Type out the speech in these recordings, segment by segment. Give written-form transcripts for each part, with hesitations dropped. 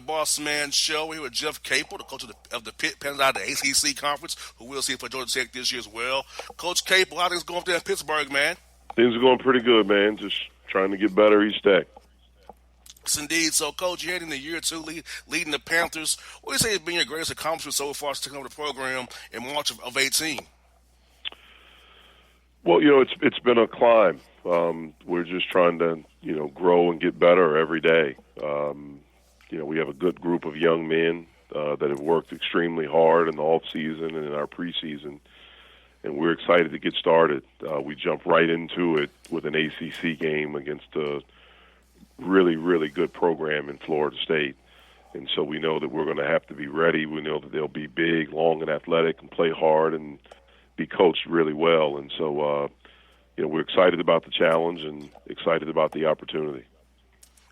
Bossman show. We're here with Jeff Capel, the coach of the Pitt Panthers out of the ACC conference, who we'll see for Georgia Tech this year as well. Coach Capel, how things going up there in Pittsburgh, man? Things are going pretty good, man. Just trying to get better each day. Yes, indeed. So, Coach, you're heading the year two leading the Panthers. What do you say has been your greatest accomplishment so far since taking over the program in March of 18? Well, it's been a climb. We're just trying to grow and get better every day. We have a good group of young men that have worked extremely hard in the off season and in our preseason, and we're excited to get started. We jumped right into it with an ACC game against a really, really good program in Florida State. And so we know that we're going to have to be ready. We know that they'll be big, long, and athletic and play hard and be coached really well. And so, we're excited about the challenge and excited about the opportunity.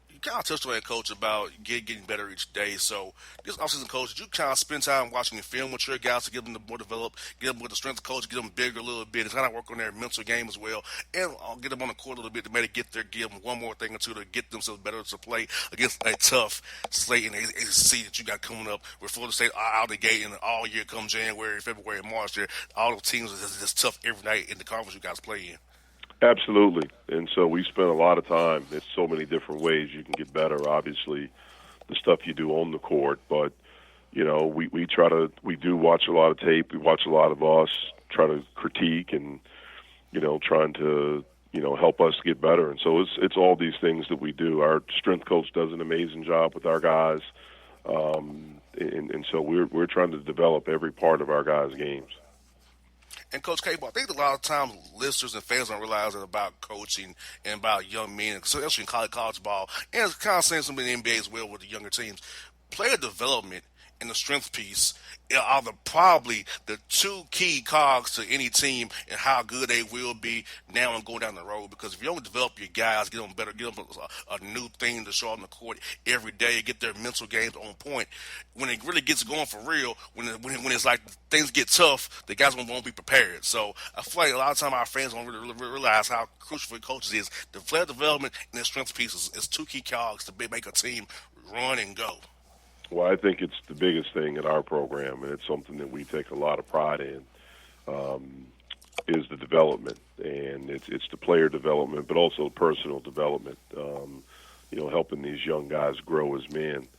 You kind of touched on that, Coach, about getting better each day. So this offseason, Coach, did you kind of spend time watching your film with your guys to get them to more develop, get them with the strength coach, get them bigger a little bit, and kind of work on their mental game as well, and get them on the court a little bit to maybe give them one more thing or two to get themselves better to play against a tough slate in the ACC that you got coming up with Florida State out the gate and all year come January, February, and March. There, all those teams is just tough every night in the conference you guys play in. Absolutely. And so we spend a lot of time. There's so many different ways you can get better. Obviously, the stuff you do on the court, but we do watch a lot of tape. We watch a lot of us, try to critique and trying to help us get better. And so it's all these things that we do. Our strength coach does an amazing job with our guys, and so we're trying to develop every part of our guys' games. And Coach Capel, I think a lot of times listeners and fans don't realize that about coaching and about young men, especially in college ball, and it's kind of saying something in the NBA as well with the younger teams. Player development and the strength piece are probably the two key cogs to any team and how good they will be now and going down the road. Because if you don't develop your guys, get them better, get them a new thing to show on the court every day, get their mental games on point, when it really gets going for real, when it's like things get tough, the guys won't be prepared. So I feel like a lot of time our fans don't really realize how crucial for coaches is the player development and the strength pieces is two key cogs to make a team run and go. Well, I think it's the biggest thing in our program, and it's something that we take a lot of pride in, is the development. And it's the player development, but also personal development, helping these young guys grow as men.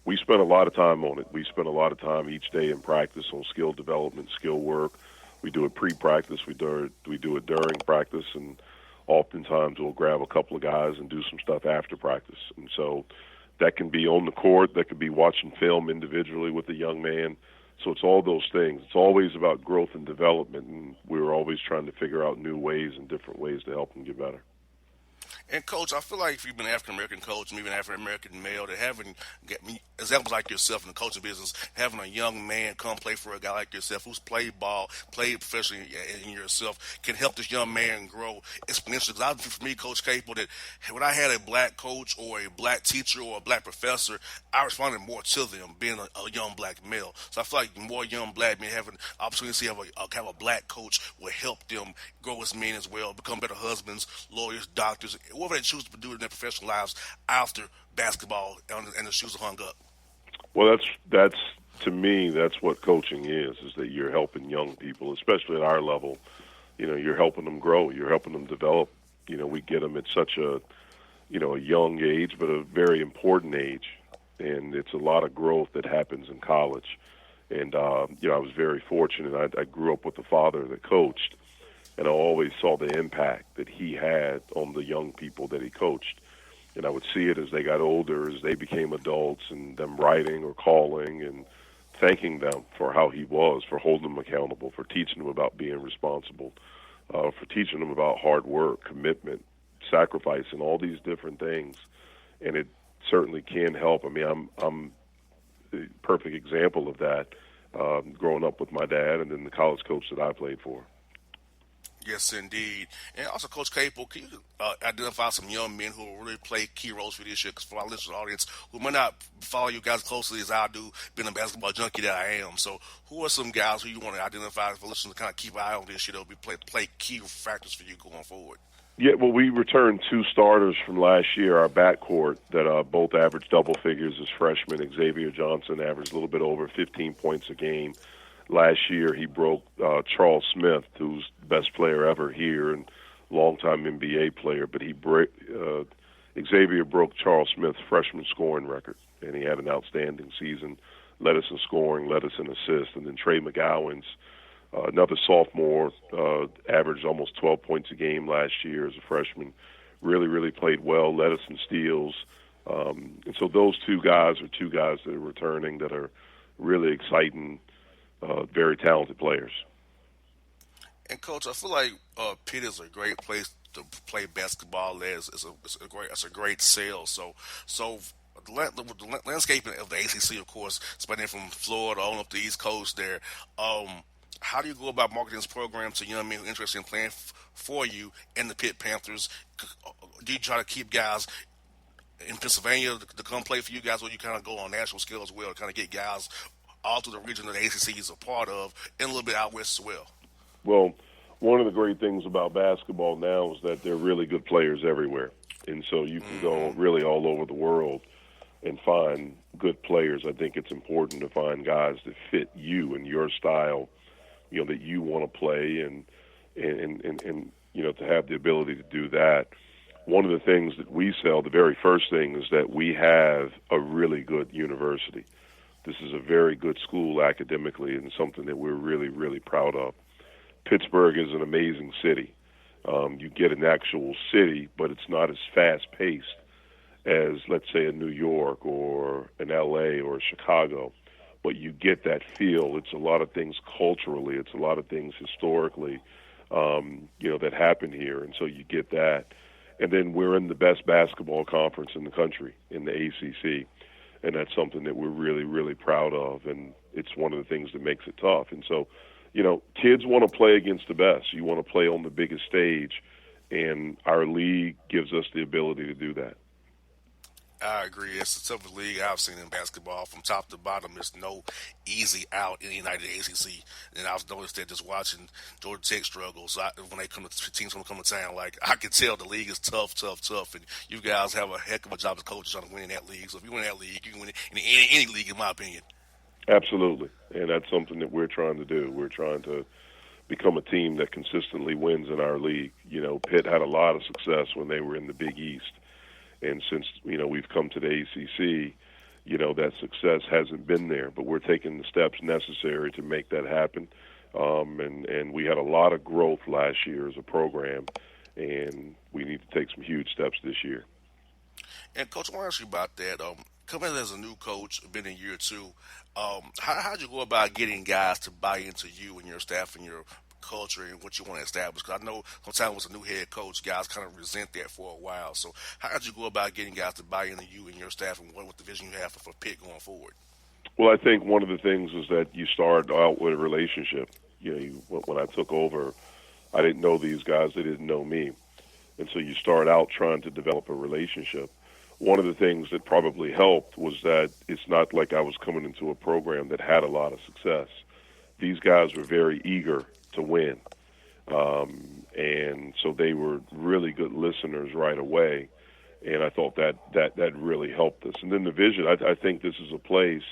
We spend a lot of time on it. We spend a lot of time each day in practice on skill development, skill work. We do it pre-practice. We do it during practice, and oftentimes we'll grab a couple of guys and do some stuff after practice. And so that can be on the court. That could be watching film individually with a young man. So it's all those things. It's always about growth and development, and we're always trying to figure out new ways and different ways to help them get better. And, Coach, I feel like if you've been an African-American coach and even African-American male, that having examples like yourself in the coaching business, having a young man come play for a guy like yourself who's played ball, played professionally in yourself, can help this young man grow exponentially. Because for me, Coach Capel, that when I had a black coach or a black teacher or a black professor, I responded more to them being a young black male. So I feel like more young black men having opportunity to have a black coach will help them grow as men as well, become better husbands, lawyers, doctors, whatever they choose to do in their professional lives after basketball and the shoes are hung up. Well, that's to me, that's what coaching is that you're helping young people, especially at our level. You're helping them grow. You're helping them develop. We get them at such a young age, but a very important age. And it's a lot of growth that happens in college. And, I was very fortunate. I grew up with a father that coached, and I always saw the impact that he had on the young people that he coached. And I would see it as they got older, as they became adults, and them writing or calling and thanking them for how he was, for holding them accountable, for teaching them about being responsible, for teaching them about hard work, commitment, sacrifice, and all these different things. And it certainly can help. I mean, I'm a perfect example of that, growing up with my dad and then the college coach that I played for. Yes, indeed. And also, Coach Capel, can you identify some young men who will really play key roles for this year? Because for our listeners audience who might not follow you guys closely as I do, being a basketball junkie that I am. So who are some guys who you want to identify for listeners to kind of keep an eye on this year that will play key factors for you going forward? Yeah, well, we returned two starters from last year, our backcourt, that both averaged double figures as freshmen. Xavier Johnson averaged a little bit over 15 points a game. Last year, he broke Charles Smith, who's the best player ever here and longtime NBA player. But Xavier broke Charles Smith's freshman scoring record, and he had an outstanding season. Led us in scoring, led us in assists, and then Trey McGowan's another sophomore, averaged almost 12 points a game last year as a freshman. Really, really played well, led us in steals. And so those two guys are two guys that are returning that are really exciting, very talented players. And coach, I feel like Pitt is a great place to play basketball. It's a great sale. So the landscaping of the ACC, of course, spanning from Florida on up the East Coast. There, how do you go about marketing this program to young men who are interested in playing for you and the Pitt Panthers? Do you try to keep guys in Pennsylvania to come play for you guys, or you kind of go on national scale as well, to kind of get guys all through the region that the ACC is a part of, and a little bit out west as well? Well, one of the great things about basketball now is that there are really good players everywhere. And so you can go really all over the world and find good players. I think it's important to find guys that fit you and your style, that you want to play and to have the ability to do that. One of the things that we sell, the very first thing, is that we have a really good university. This is a very good school academically and something that we're really, really proud of. Pittsburgh is an amazing city. You get an actual city, but it's not as fast-paced as, let's say, a New York or an L.A. or Chicago. But you get that feel. It's a lot of things culturally. It's a lot of things historically, that happen here. And so you get that. And then we're in the best basketball conference in the country, in the ACC. And that's something that we're really, really proud of. And it's one of the things that makes it tough. And so, kids want to play against the best. You want to play on the biggest stage. And our league gives us the ability to do that. I agree. It's the toughest league I've seen in basketball from top to bottom. There's no easy out in the United ACC. And I've noticed that just watching Georgia Tech struggle. So when they come to teams come to town, like, I can tell the league is tough, tough, tough. And you guys have a heck of a job as coaches trying to win in that league. So if you win that league, you can win in any league, in my opinion. Absolutely. And that's something that we're trying to do. We're trying to become a team that consistently wins in our league. Pitt had a lot of success when they were in the Big East. And since, we've come to the ACC, that success hasn't been there. But we're taking the steps necessary to make that happen. And we had a lot of growth last year as a program, and we need to take some huge steps this year. And coach, I want to ask you about that. Coming in as a new coach, been in year two, how'd you go about getting guys to buy into you and your staff and your culture and what you want to establish? Because I know sometimes with a new head coach, guys kind of resent that for a while. So how did you go about getting guys to buy into you and your staff, and what the vision you have for Pitt going forward? Well, I think one of the things is that you start out with a relationship. When I took over, I didn't know these guys; they didn't know me, and so you start out trying to develop a relationship. One of the things that probably helped was that it's not like I was coming into a program that had a lot of success. These guys were very eager to win, and so they were really good listeners right away. And I thought that really helped us. And then the vision, I think this is a place,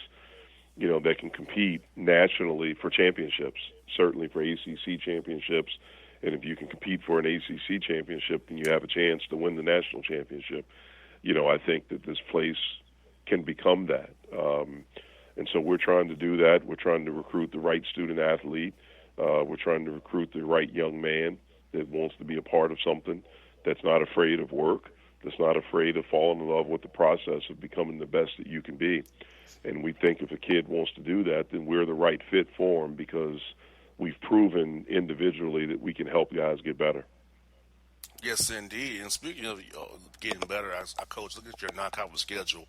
that can compete nationally for championships, certainly for ACC championships. And if you can compete for an ACC championship, then you have a chance to win the national championship. I think that this place can become that. And so we're trying to do that. We're trying to recruit the right student athlete. We're trying to recruit the right young man that wants to be a part of something, that's not afraid of work, that's not afraid of falling in love with the process of becoming the best that you can be. And we think if a kid wants to do that, then we're the right fit for him, because we've proven individually that we can help guys get better. Yes, indeed. And speaking of getting better, I coach, look at your non-conference schedule.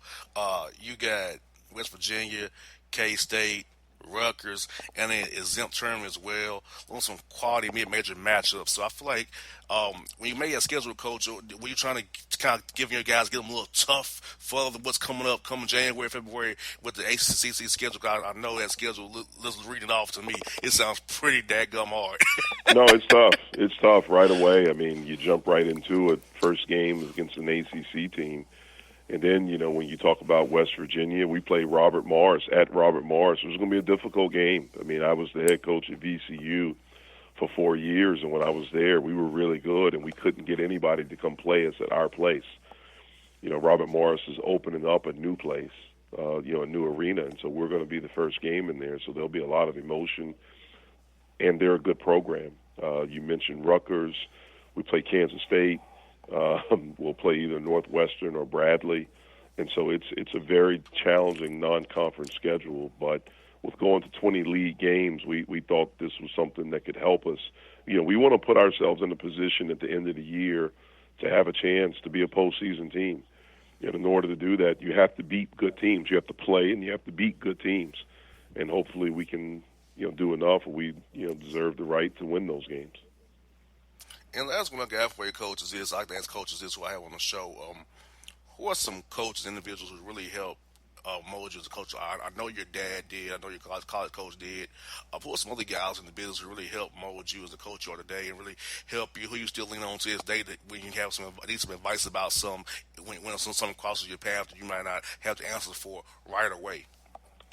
You got West Virginia, K-State, Rutgers, and an exempt tournament as well. On some quality mid-major matchups. So I feel like when you made your schedule, coach, were you trying to kind of give your guys, get them a little tough for what's coming up, coming January, February with the ACC schedule? I know that schedule. Let's read it off to me. It sounds pretty daggum hard. No, it's tough. It's tough right away. I mean, you jump right into it. First game is against an ACC team. And then, when you talk about West Virginia, we play Robert Morris at Robert Morris. It was going to be a difficult game. I mean, I was the head coach at VCU for 4 years, and when I was there, we were really good, and we couldn't get anybody to come play us at our place. Robert Morris is opening up a new place, a new arena, and so we're going to be the first game in there, so there'll be a lot of emotion, and they're a good program. You mentioned Rutgers. We play Kansas State. We'll play either Northwestern or Bradley, and so it's a very challenging non-conference schedule. But with going to 20 league games, we thought this was something that could help us. We want to put ourselves in a position at the end of the year to have a chance to be a postseason team. In order to do that, you have to beat good teams. You have to play, and you have to beat good teams. And hopefully we can, do enough, or we, deserve the right to win those games. And last one I got for you, coaches, is I like to ask coaches this who I have on the show. Who are some coaches, individuals who really help mold you as a coach? I know your dad did. I know your college coach did. Who are some other guys in the business who really help mold you as a coach you are today and really help you? Who you still lean on to this day that when you have need some advice about when something crosses your path that you might not have the answers for right away?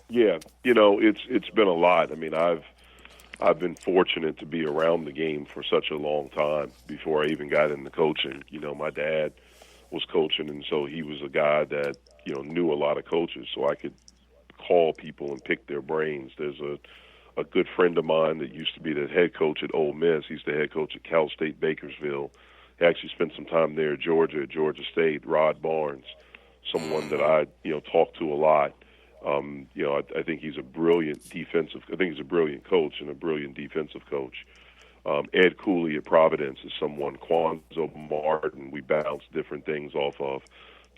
Yeah, it's been a lot. I mean, I've been fortunate to be around the game for such a long time before I even got into coaching. My dad was coaching, and so he was a guy that, knew a lot of coaches, so I could call people and pick their brains. There's a good friend of mine that used to be the head coach at Ole Miss. He's the head coach at Cal State Bakersfield. He actually spent some time there at Georgia State, Rod Barnes, someone that I, talk to a lot. I think he's a brilliant coach and a brilliant defensive coach. Ed Cooley at Providence is someone, Quanzo Martin, we bounce different things off of.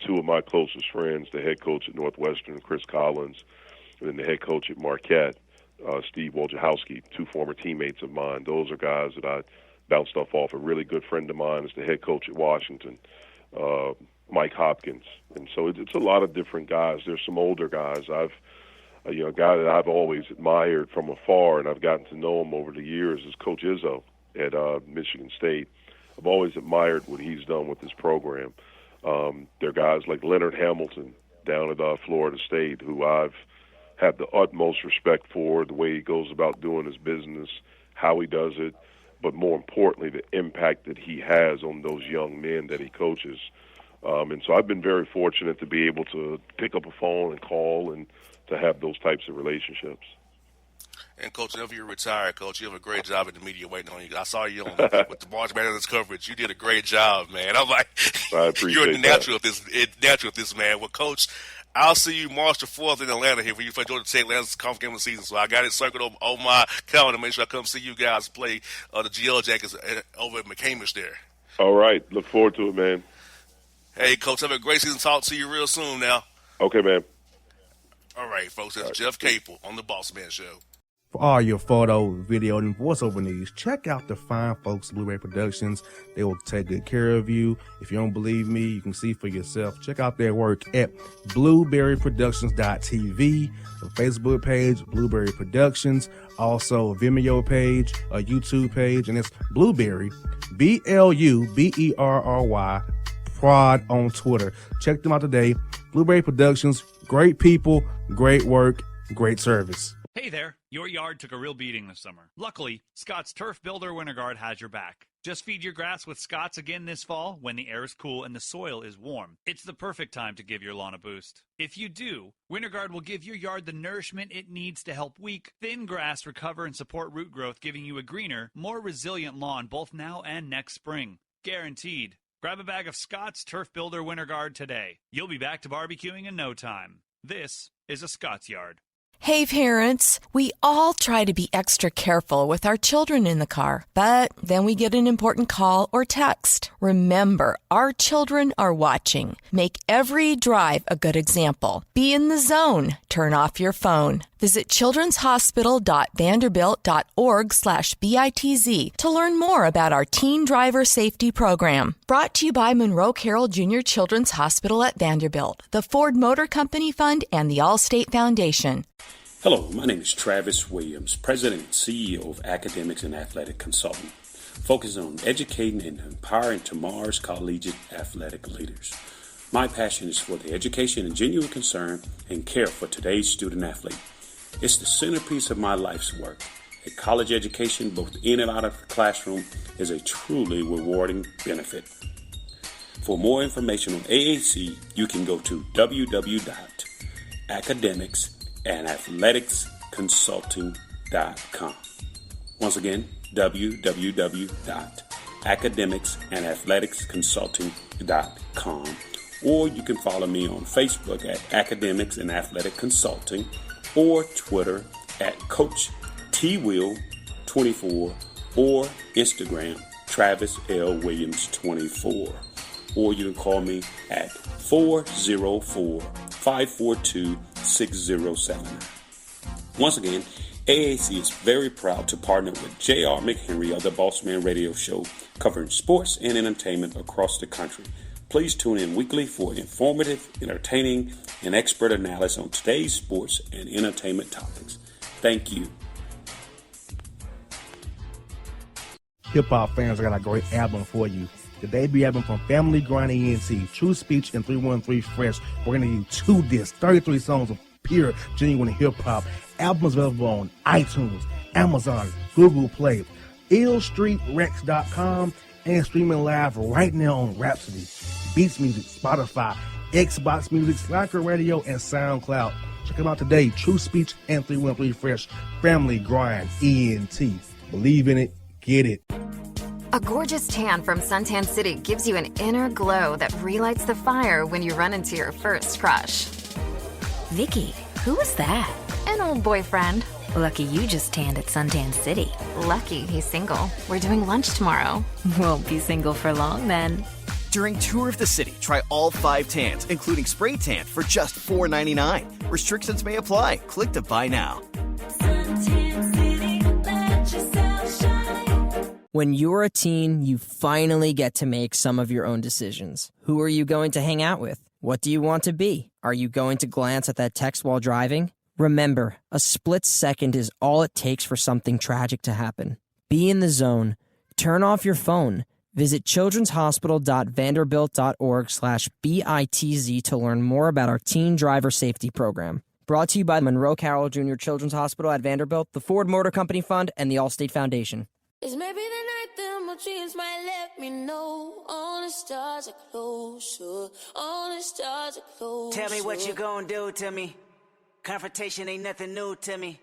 Two of my closest friends, the head coach at Northwestern, Chris Collins, and then the head coach at Marquette, Steve Wojciechowski, two former teammates of mine. Those are guys that I bounce stuff off. A really good friend of mine is the head coach at Washington, Mike Hopkins. And so it's a lot of different guys. There's some older guys. A guy that I've always admired from afar, and I've gotten to know him over the years, is Coach Izzo at Michigan State. I've always admired what he's done with his program. There are guys like Leonard Hamilton down at Florida State, who I've had the utmost respect for, the way he goes about doing his business, how he does it, but more importantly, the impact that he has on those young men that he coaches. And so I've been very fortunate to be able to pick up a phone and call and to have those types of relationships. And, Coach, whenever you retire, Coach, you have a great job in the media waiting on you. I saw you on with the March Madness coverage. You did a great job, man. I'm like, I appreciate you're natural at this, man. Well, Coach, I'll see you March the 4th in Atlanta here when you play Georgia Tech. Atlanta's conference game of the season. So I got it circled on my calendar to make sure I come see you guys play the GL Jackets over at McCamish there. All right. Look forward to it, man. Hey, Coach, have a great season. Talk to you real soon now. Okay, man. All right, folks. That's Jeff Capel on the Bossman Show. For all your photo, video, and voiceover needs, check out the fine folks at Blueberry Productions. They will take good care of you. If you don't believe me, you can see for yourself. Check out their work at blueberryproductions.tv, the Facebook page, Blueberry Productions, also a Vimeo page, a YouTube page, and it's Blueberry, BLUBERRY, Prod on Twitter. Check them out today. Blueberry Productions, great people, great work, great service. Hey there, your yard took a real beating this summer. Luckily, Scott's Turf Builder Winter Guard has your back. Just feed your grass with Scott's again this fall when the air is cool and the soil is warm. It's the perfect time to give your lawn a boost. If you do, Winter Guard will give your yard the nourishment it needs to help weak, thin grass recover and support root growth, giving you a greener, more resilient lawn both now and next spring. Guaranteed. Grab a bag of Scott's Turf Builder Winter Guard today. You'll be back to barbecuing in no time. This is a Scott's Yard. Hey parents, we all try to be extra careful with our children in the car, but then we get an important call or text. Remember, our children are watching. Make every drive a good example. Be in the zone. Turn off your phone. Visit childrenshospital.vanderbilt.org/BITZ to learn more about our teen driver safety program. Brought to you by Monroe Carroll Jr. Children's Hospital at Vanderbilt, the Ford Motor Company Fund, and the Allstate Foundation. Hello, my name is Travis Williams, President and CEO of Academics and Athletic Consulting, focusing on educating and empowering tomorrow's collegiate athletic leaders. My passion is for the education and genuine concern and care for today's student athlete. It's the centerpiece of my life's work. A college education, both in and out of the classroom, is a truly rewarding benefit. For more information on AAC, you can go to www.academicsandathleticsconsulting.com. Once again, www.academicsandathleticsconsulting.com. Or you can follow me on Facebook at Academics and Athletic Consulting, or Twitter at Coach TWill24, or Instagram Travis L. Williams 24. Or you can call me at 404-542-6079. Once again, AAC is very proud to partner with J.R. McHenry of the Bossman Radio Show, covering sports and entertainment across the country. Please tune in weekly for informative, entertaining, and expert analysis on today's sports and entertainment topics. Thank you. Hip-hop fans, I got a great album for you. The debut album from Family Grind ENT, True Speech and 313 Fresh. We're going to give you 2 discs, 33 songs of pure, genuine hip-hop. Albums available on iTunes, Amazon, Google Play, illstreetrex.com, and streaming live right now on Rhapsody, Beats Music, Spotify, Xbox Music, Slacker Radio, and SoundCloud. Check them out today. True Speech and 313 Fresh. Family Grind ENT. Believe in it. Get it. A gorgeous tan from Suntan City gives you an inner glow that relights the fire when you run into your first crush. Vicky, who was that? An old boyfriend. Lucky you just tanned at Suntan City. Lucky he's single. We're doing lunch tomorrow. Won't be single for long then. During Tour of the City, try all 5 tans, including spray tan, for just $4.99. Restrictions may apply. Click to buy now. Suntan City, let yourself shine. When you're a teen, you finally get to make some of your own decisions. Who are you going to hang out with? What do you want to be? Are you going to glance at that text while driving? Remember, a split second is all it takes for something tragic to happen. Be in the zone. Turn off your phone. Visit childrenshospital.vanderbilt.org/BITZ to learn more about our teen driver safety program. Brought to you by Monroe Carroll Jr. Children's Hospital at Vanderbilt, the Ford Motor Company Fund, and the Allstate Foundation. It's maybe the night that my dreams might let me know. All the stars are closer. All the stars are closer. Tell me what you gonna do to me. Confrontation ain't nothing new to me.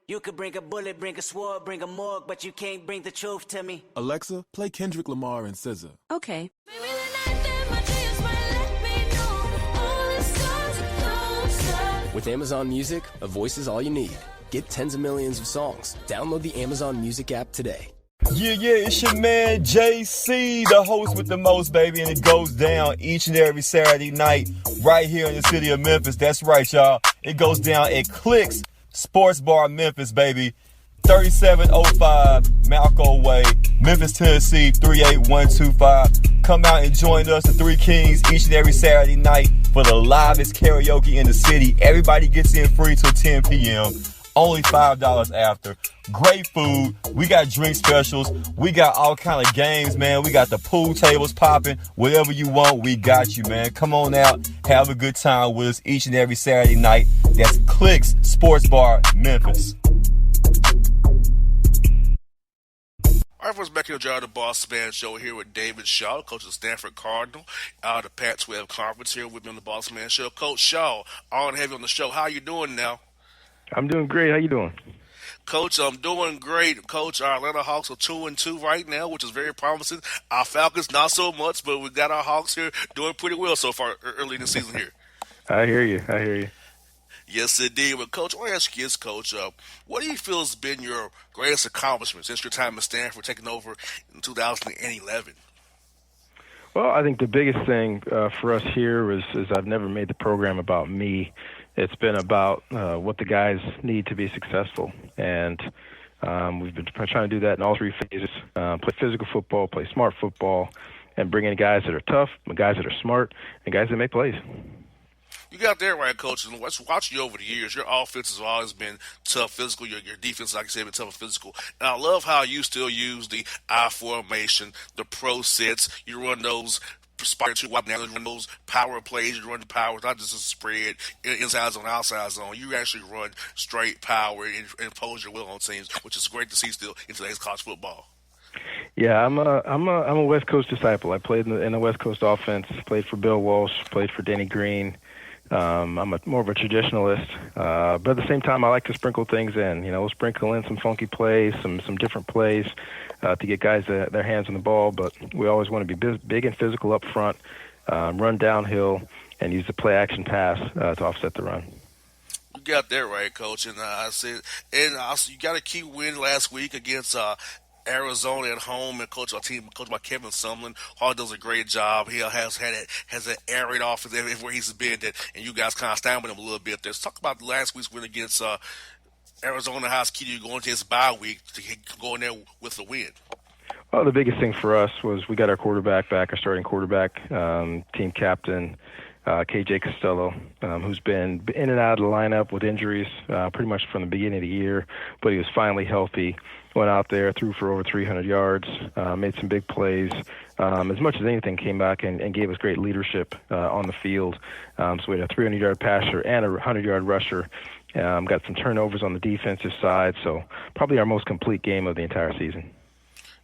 You could bring a bullet, bring a sword, bring a morgue, but you can't bring the truth to me. Alexa, play Kendrick Lamar and SZA. Okay. Maybe the night that my dreams might let me know. All the stars are closer. With Amazon Music, a voice is all you need. Get tens of millions of songs. Download the Amazon Music app today. Yeah, it's your man JC, the host with the most, baby, and it goes down each and every Saturday night right here in the city of Memphis. That's right, y'all. It goes down at Clicks Sports Bar Memphis, baby. 3705 Malco Way, Memphis, Tennessee, 38125. Come out and join us, the Three Kings, each and every Saturday night for the livest karaoke in the city. Everybody gets in free till 10 p.m. Only $5 after. Great food. We got drink specials. We got all kind of games, man. We got the pool tables popping. Whatever you want, we got you, man. Come on out. Have a good time with us each and every Saturday night. That's Clicks Sports Bar, Memphis. All right, folks, back here, the Bossman Show here with David Shaw, coach of the Stanford Cardinal, out of the Pac-12 Conference here with me on the Bossman Show. Coach Shaw, on heavy on the show. How you doing now? I'm doing great. How you doing? Coach, I'm doing great. Coach, our Atlanta Hawks are 2-2 right now, which is very promising. Our Falcons, not so much, but we got our Hawks here doing pretty well so far early in the season here. I hear you. Yes, indeed. Well, Coach, I want to ask you this, Coach. What do you feel has been your greatest accomplishment since your time at Stanford, taking over in 2011? Well, I think the biggest thing for us here is I've never made the program about me. It's been about what the guys need to be successful, and we've been trying to do that in all three phases: play physical football, play smart football, and bring in guys that are tough, guys that are smart, and guys that make plays. You got that right, Coach. And watching you over the years, your offense has always been tough physical. Your defense, like I said, been tough and physical. And I love how you still use the I formation, the pro sets. You run those spot to wide now, run those power plays. You run the powers, not just a spread, inside zone, outside zone. You actually run straight power and impose your will on teams, which is great to see still in today's college football. Yeah, I'm a West Coast disciple. I played in the West Coast offense. Played for Bill Walsh. Played for Denny Green. I'm more of a traditionalist, but at the same time, I like to sprinkle things in. We'll sprinkle in some funky plays, some different plays to get guys their hands on the ball. But we always want to be big and physical up front, run downhill, and use the play-action pass to offset the run. You got that right, Coach. And I said, and also you got a key win last week against Arizona at home, and coached by Kevin Sumlin. Hall does a great job. He has an air raid offense everywhere he's been, and you guys kind of stand with him a little bit. Let's talk about last week's win against Arizona. How's key to you going to his bye week to go in there with a win? Well, the biggest thing for us was we got our quarterback back, our starting quarterback, team captain, KJ Costello, who's been in and out of the lineup with injuries pretty much from the beginning of the year, but he was finally healthy. Went out there, threw for over 300 yards, made some big plays. As much as anything, came back and gave us great leadership on the field. So we had a 300-yard passer and a 100-yard rusher. Got some turnovers on the defensive side, so probably our most complete game of the entire season.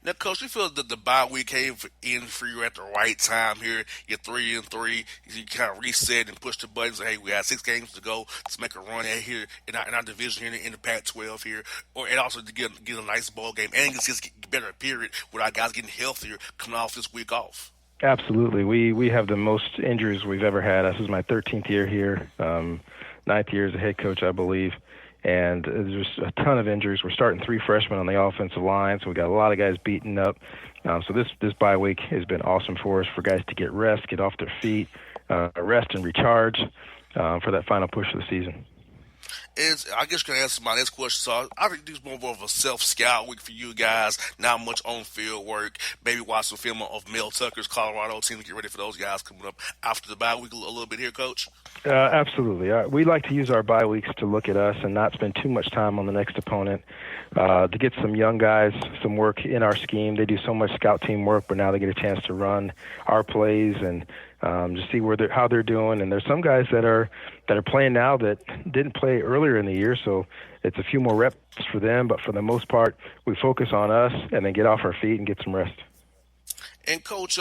Now, Coach, you feel that the bye week came in for you at the right time here. You're 3-3. You kind of reset and push the buttons. Hey, we got 6 games to go. Let's make a run at here in our division here in the Pac-12 here, and also to get a nice ball game and just get better period with our guys getting healthier coming off this week off. Absolutely, we have the most injuries we've ever had. This is my 13th year here, 9th year as a head coach, I believe. And there's a ton of injuries. We're starting 3 freshmen on the offensive line, so we got a lot of guys beaten up. So this bye week has been awesome for us, for guys to get rest, get off their feet, rest and recharge for that final push of the season. I guess you can answer my next question. So I think this is more of a self-scout week for you guys. Not much on-field work. Maybe watch some film of Mel Tucker's Colorado team to get ready for those guys coming up after the bye week a little bit here, Coach. Absolutely. We like to use our bye weeks to look at us and not spend too much time on the next opponent. To get some young guys some work in our scheme. They do so much scout team work, but now they get a chance to run our plays and to see how they're doing. And there's some guys that are playing now that didn't play earlier in the year, so it's a few more reps for them. But for the most part, we focus on us and then get off our feet and get some rest. And Coach,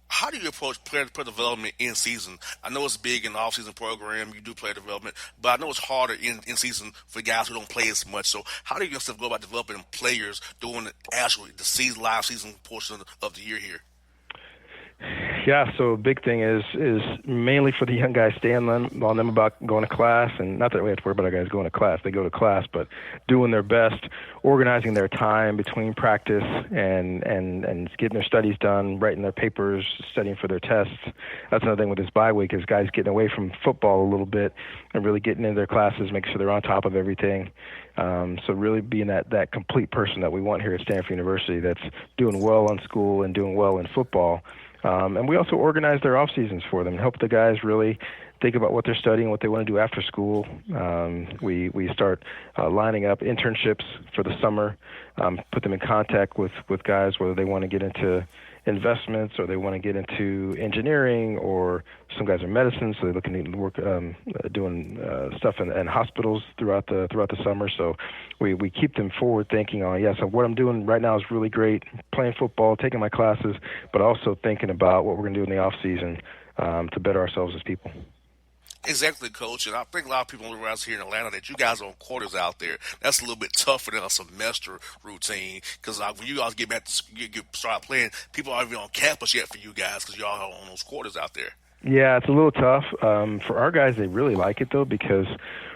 how do you approach player development in season? I know it's big in the off-season program. You do player development, but I know it's harder in season for guys who don't play as much. So how do you go about developing players during the live season portion of the year here? Yeah, so a big thing is mainly for the young guys, staying on them about going to class, and not that we have to worry about our guys going to class. They go to class, but doing their best, organizing their time between practice and getting their studies done, writing their papers, studying for their tests. That's another thing with this bye week is guys getting away from football a little bit and really getting into their classes, make sure they're on top of everything. So really being that complete person that we want here at Stanford University that's doing well on school and doing well in football. And we also organize their off seasons for them and help the guys really think about what they're studying, what they want to do after school. We start lining up internships for the summer, put them in contact with guys, whether they want to get into investments or they want to get into engineering, or some guys are medicine, so they're looking to work doing stuff in hospitals throughout the summer. So we keep them forward thinking on, so what I'm doing right now is really great, playing football, taking my classes, but also thinking about what we're going to do in the off season to better ourselves as people. Exactly, Coach. And I think a lot of people around here in Atlanta that you guys are on quarters out there. That's a little bit tougher than a semester routine, because when you guys get back to start playing, people aren't even on campus yet for you guys because y'all are on those quarters out there. Yeah, it's a little tough. For our guys, they really like it, though, because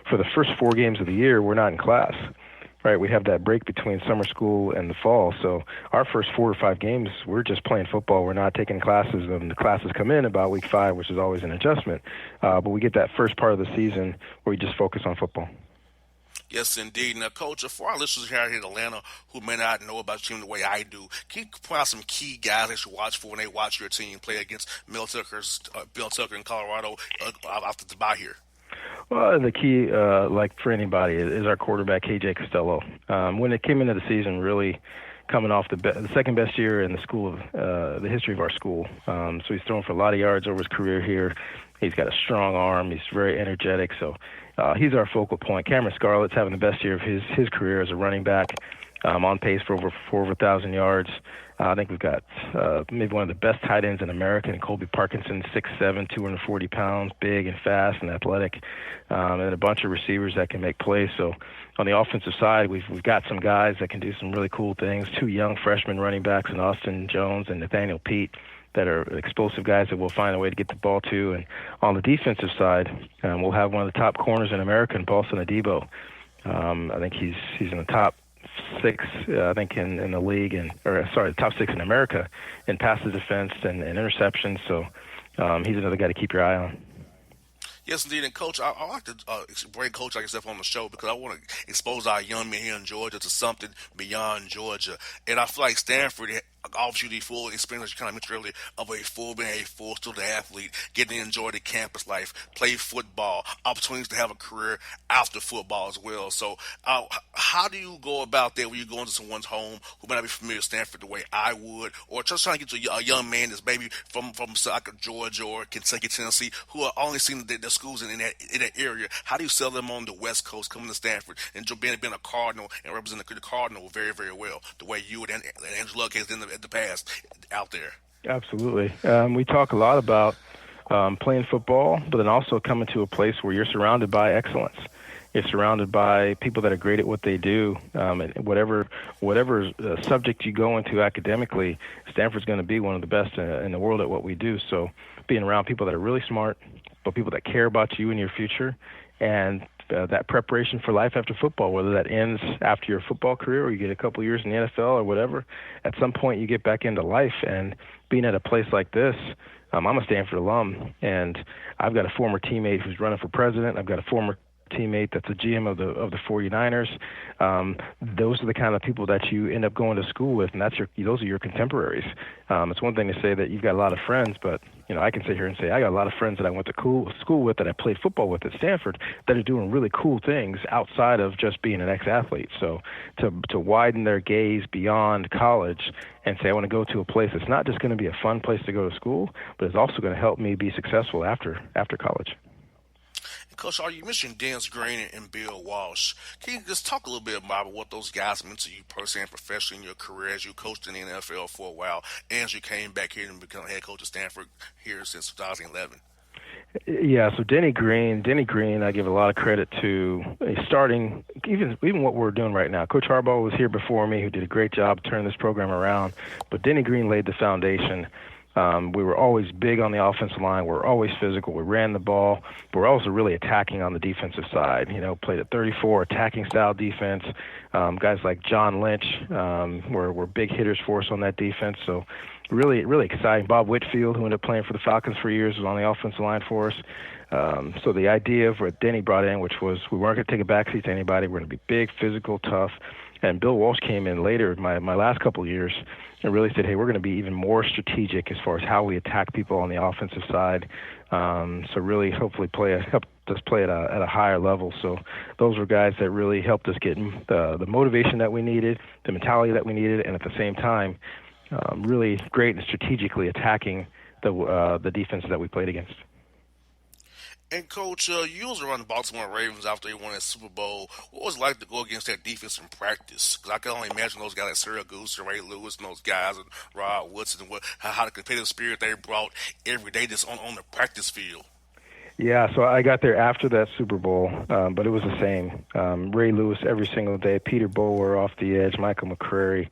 for the first 4 games of the year, we're not in class. Right, we have that break between summer school and the fall. So our first 4 or 5 games, we're just playing football. We're not taking classes, and the classes come in about week 5, which is always an adjustment. But we get that first part of the season where we just focus on football. Yes, indeed. Now, Coach, for our listeners here in Atlanta who may not know about your team the way I do, can you point out some key guys they should watch for when they watch your team play against Bill Tucker in Colorado after the bye here? Well, the key, like for anybody, is our quarterback, KJ Costello. When it came into the season, really coming off the second best year in the history of our school. So he's thrown for a lot of yards over his career here. He's got a strong arm. He's very energetic. So he's our focal point. Cameron Scarlett's having the best year of his career as a running back, on pace for over 1,000 yards. I think we've got maybe one of the best tight ends in America, and Colby Parkinson, 6'7", 240 pounds, big and fast and athletic, and a bunch of receivers that can make plays. So on the offensive side, we've got some guys that can do some really cool things. 2 young freshman running backs in Austin Jones and Nathaniel Pete that are explosive guys that we'll find a way to get the ball to. And on the defensive side, we'll have one of the top corners in America, Paulson Adebo. I think he's in the top 6, I think, in the league, top 6 in America in passes defense and interceptions. So he's another guy to keep your eye on. Yes, indeed. And, Coach, I like to bring Coach like yourself on the show because I want to expose our young men here in Georgia to something beyond Georgia. And I feel like Stanford offers you the full experience, you kind of mentioned earlier, of a full student athlete, getting to enjoy the campus life, play football, opportunities to have a career after football as well. So how do you go about that when you go into someone's home who may not be familiar with Stanford the way I would, or just trying to get to a young man that's maybe from like Georgia or Kentucky, Tennessee, who are only seeing the schools in that area? How do you sell them on the West Coast coming to Stanford and being a Cardinal and representing the Cardinal very, very well, the way you and Angela Luck has done in the past out there? Absolutely. We talk a lot about playing football, but then also coming to a place where you're surrounded by excellence. You're surrounded by people that are great at what they do. And whatever subject you go into academically, Stanford's going to be one of the best in the world at what we do. So being around people that are really smart, but people that care about you and your future, and that preparation for life after football, whether that ends after your football career or you get a couple years in the NFL or whatever, at some point you get back into life. And being at a place like this, I'm a Stanford alum, and I've got a former teammate who's running for president. I've got a former teammate that's a GM of the 49ers. Those are the kind of people that you end up going to school with, and those are your contemporaries. It's one thing to say that you've got a lot of friends, but I can sit here and say I got a lot of friends that I went to school with, that I played football with at Stanford, that are doing really cool things outside of just being an ex-athlete. So to widen their gaze beyond college and say I want to go to a place that's not just going to be a fun place to go to school, but it's also going to help me be successful after college. Coach, you mentioned Dennis Green and Bill Walsh. Can you just talk a little bit about what those guys meant to you personally and professionally in your career as you coached in the NFL for a while and as you came back here and become head coach at Stanford here since 2011? Yeah, so Denny Green, I give a lot of credit to starting even what we're doing right now. Coach Harbaugh was here before me, who did a great job turning this program around, but Denny Green laid the foundation. We were always big on the offensive line. We were always physical. We ran the ball. But we're also really attacking on the defensive side. Played at 34, attacking style defense. Guys like John Lynch were big hitters for us on that defense. So really, really exciting. Bob Whitfield, who ended up playing for the Falcons for years, was on the offensive line for us. So the idea of what Denny brought in, which was we weren't going to take a backseat to anybody. We're going to be big, physical, tough. And Bill Walsh came in later, my last couple of years, and really said, hey, we're going to be even more strategic as far as how we attack people on the offensive side. So really, hopefully, help us play at a higher level. So those were guys that really helped us get the motivation that we needed, the mentality that we needed, and at the same time, really great and strategically attacking the defense that we played against. And, Coach, you was around the Baltimore Ravens after they won that Super Bowl. What was it like to go against that defense in practice? Because I can only imagine those guys like Cyril Goose and Ray Lewis and those guys and Rod Woodson and how the competitive spirit they brought every day just on the practice field. Yeah, so I got there after that Super Bowl, but it was the same. Ray Lewis every single day, Peter Bower off the edge, Michael McCrary,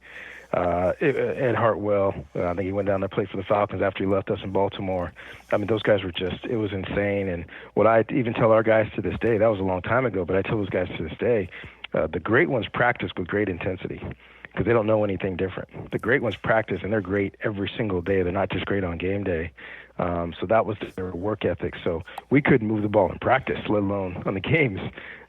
Ed Hartwell. I think he went down there, played for the Falcons after he left us in Baltimore. I mean, those guys were it was insane. And what I even tell our guys to this day, that was a long time ago, but I tell those guys to this day, the great ones practice with great intensity because they don't know anything different. The great ones practice, and they're great every single day. They're not just great on game day. So that was their work ethic. So we couldn't move the ball in practice, let alone on the games.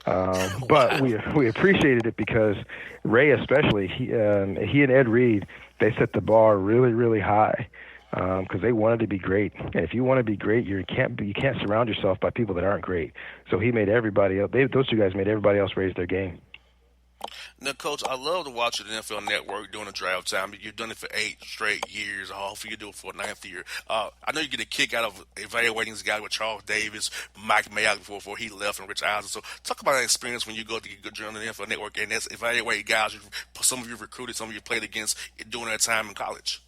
But we appreciated it because Ray, especially, he and Ed Reed, they set the bar really, really high because they wanted to be great. And if you want to be great, you can't surround yourself by people that aren't great. So he made everybody else. Those two guys made everybody else raise their game. Now, Coach, I love to watch the NFL Network during the draft time. You've done it for 8 straight years. Hopefully you do it for a 9th year. I know you get a kick out of evaluating this guy with Charles Davis, Mike Mayock before he left, and Rich Eisen. So talk about that experience when you go to join the NFL Network and that's evaluate guys. Some of you recruited, some of you played against during that time in college.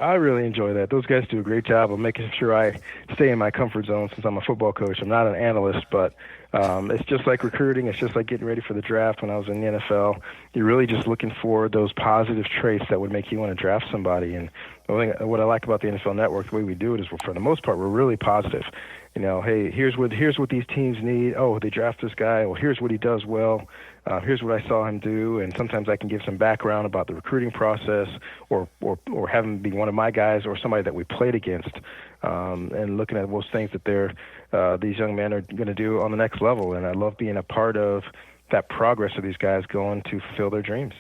I really enjoy that. Those guys do a great job of making sure I stay in my comfort zone since I'm a football coach. I'm not an analyst, but it's just like recruiting. It's just like getting ready for the draft when I was in the NFL. You're really just looking for those positive traits that would make you want to draft somebody. And what I like about the NFL Network, the way we do it is, for the most part, we're really positive. You know, hey, here's what these teams need. Oh, they draft this guy. Well, here's what he does well. Here's what I saw him do. And sometimes I can give some background about the recruiting process, or have him be one of my guys or somebody that we played against, and looking at those things that these young men are going to do on the next level. And I love being a part of that progress of these guys going to fulfill their dreams.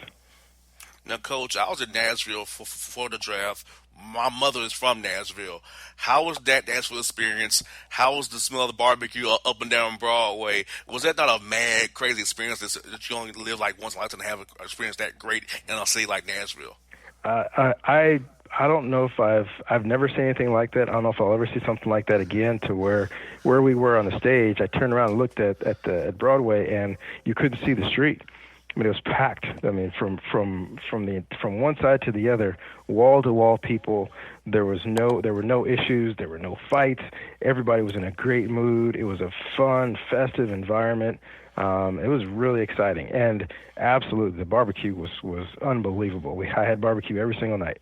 Now, Coach, I was in Nashville for the draft. My mother is from Nashville. How was that Nashville experience? How was the smell of the barbecue up and down Broadway? Was that not a mad, crazy experience that you only live like once in a lifetime to have an experience that great in a city like Nashville? I don't know if I've never seen anything like that. I don't know if I'll ever see something like that again. To where we were on the stage, I turned around and looked at Broadway, and you couldn't see the street. I mean, it was packed. I mean, from one side to the other, wall to wall people. There were no issues. There were no fights. Everybody was in a great mood. It was a fun, festive environment. It was really exciting, and absolutely, the barbecue was unbelievable. I had barbecue every single night.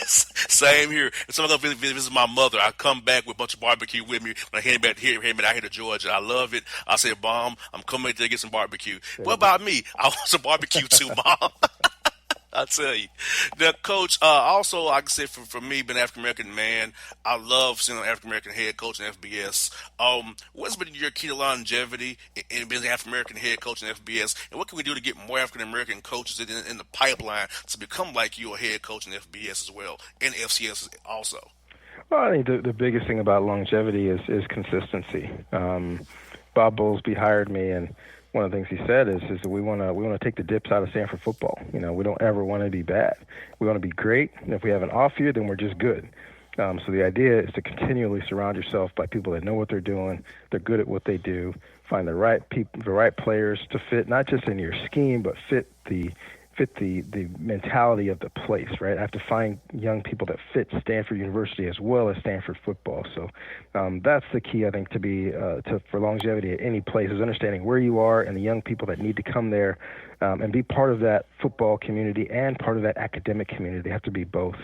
Same here. If someone goes visit my mother, I come back with a bunch of barbecue with me. When I head back here, I head to Georgia. I love it. I say, Mom, I'm coming back to get some barbecue. What about me? I want some barbecue too, Mom. I tell you. Now, Coach, also, like I said, for me, being an African-American man, I love seeing an African-American head coach in FBS. What's been your key to longevity in being an African-American head coach in FBS, and what can we do to get more African-American coaches in the pipeline to become like you, a head coach in FBS as well, and FCS also? Well, I think the biggest thing about longevity is consistency. Bob Bowlesby hired me, and one of the things he said is that we want to take the dips out of Stanford football. You know, we don't ever want to be bad. We want to be great, and if we have an off year, then we're just good. So the idea is to continually surround yourself by people that know what they're doing. They're good at what they do. Find the right people, the right players to fit not just in your scheme, but fit the mentality of the place, right? I have to find young people that fit Stanford University as well as Stanford football. So that's the key, I think, for longevity at any place, is understanding where you are and the young people that need to come there and be part of that football community and part of that academic community. They have to be both.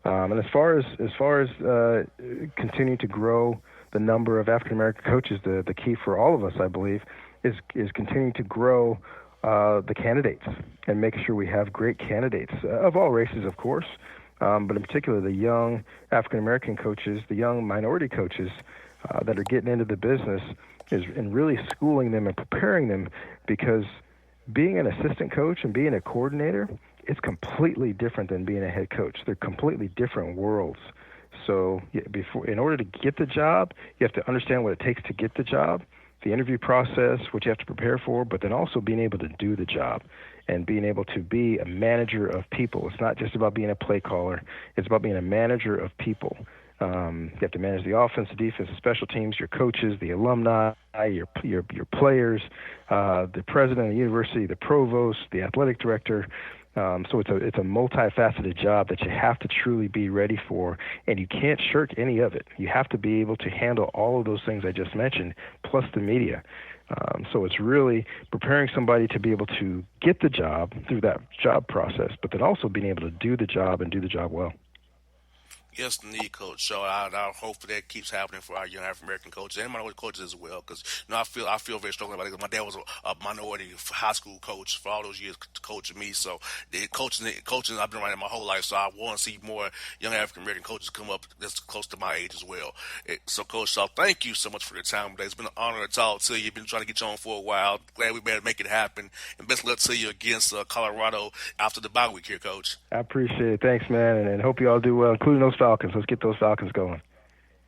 And as far as continuing to grow the number of African American coaches, the key for all of us, I believe, is continuing to grow the candidates and making sure we have great candidates of all races, of course, but in particular the young African-American coaches, the young minority coaches that are getting into the business, and really schooling them and preparing them, because being an assistant coach and being a coordinator, it's completely different than being a head coach. They're completely different worlds. So in order to get the job, you have to understand what it takes to get the job, the interview process, what you have to prepare for, but then also being able to do the job and being able to be a manager of people. It's not just about being a play caller. It's about being a manager of people. You have to manage the offense, the defense, the special teams, your coaches, the alumni, your players, the president of the university, the provost, the athletic director. So it's a multifaceted job that you have to truly be ready for, and you can't shirk any of it. You have to be able to handle all of those things I just mentioned, plus the media. So it's really preparing somebody to be able to get the job through that job process, but then also being able to do the job and do the job well. Yes, indeed, Coach. So I hope that keeps happening for our young African American coaches and minority coaches as well. Because I feel very strongly about it. My dad was a minority high school coach for all those years, coaching me. So the coaching I've been around it my whole life. So I want to see more young African American coaches come up that's close to my age as well. So, Coach Shaw, thank you so much for your time today. It's been an honor to talk to you. You've been trying to get you on for a while. Glad we better make it happen. And best of luck to you against Colorado after the bye week here, Coach. I appreciate it. Thanks, man, and hope you all do well, including those Falcons. Let's get those Falcons going.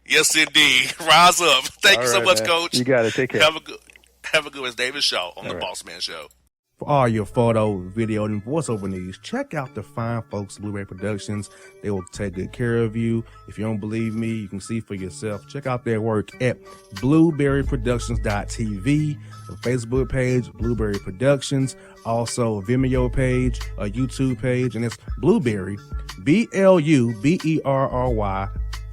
Yes, indeed. Rise up. Thank you so much, man. Coach. You got it. Take care. Have a good one. It's David Shaw on the Bossman Show. For all your photo, video, and voiceover needs, check out the fine folks at Blueberry Productions. They will take good care of you. If you don't believe me, you can see for yourself. Check out their work at blueberryproductions.tv, the Facebook page, Blueberry Productions, also a Vimeo page, a YouTube page, and it's Blueberry, BLUBERRY,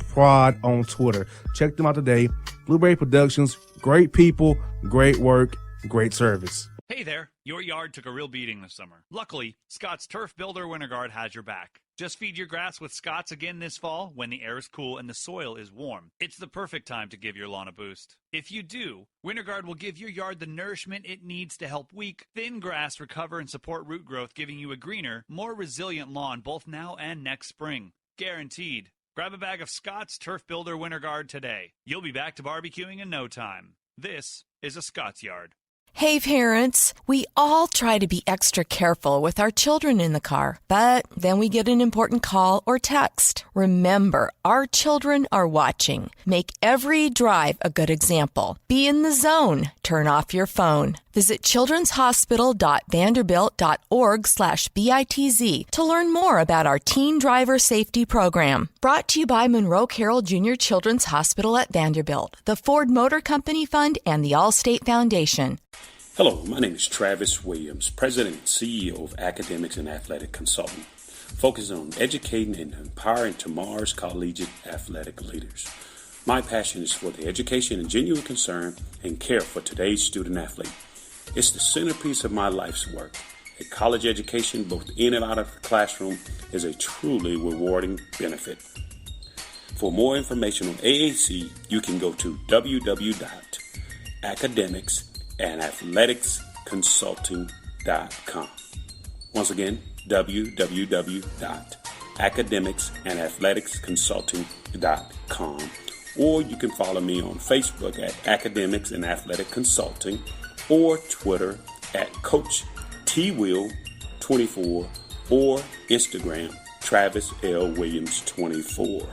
Prod on Twitter. Check them out today. Blueberry Productions, great people, great work, great service. Hey there, your yard took a real beating this summer. Luckily, Scott's Turf Builder Winter Guard has your back. Just feed your grass with Scott's again this fall when the air is cool and the soil is warm. It's the perfect time to give your lawn a boost. If you do, Winter Guard will give your yard the nourishment it needs to help weak, thin grass recover and support root growth, giving you a greener, more resilient lawn both now and next spring. Guaranteed. Grab a bag of Scott's Turf Builder Winter Guard today. You'll be back to barbecuing in no time. This is a Scott's Yard. Hey parents, we all try to be extra careful with our children in the car, but then we get an important call or text. Remember, our children are watching. Make every drive a good example. Be in the zone. Turn off your phone. Visit childrenshospital.vanderbilt.org/BITZ to learn more about our teen driver safety program. Brought to you by Monroe Carroll Jr. Children's Hospital at Vanderbilt, the Ford Motor Company Fund, and the Allstate Foundation. Hello, my name is Travis Williams, President and CEO of Academics and Athletic Consulting, focusing on educating and empowering tomorrow's collegiate athletic leaders. My passion is for the education and genuine concern and care for today's student athlete. It's the centerpiece of my life's work. A college education, both in and out of the classroom, is a truly rewarding benefit. For more information on AAC, you can go to www.academicsandathleticsconsulting.com. Once again, www.academicsandathleticsconsulting.com. Or you can follow me on Facebook at Academics and Athletic Consulting, or Twitter at Coach TWill24, or Instagram Travis L. Williams 24.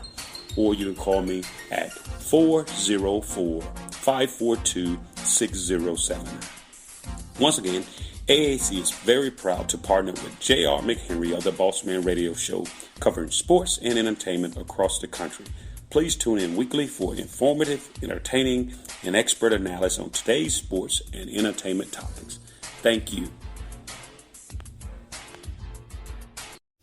Or you can call me at 404-542-6079. Once again, AAC is very proud to partner with J.R. McHenry of the Bossman Radio Show, covering sports and entertainment across the country. Please tune in weekly for informative, entertaining, and expert analysis on today's sports and entertainment topics. Thank you.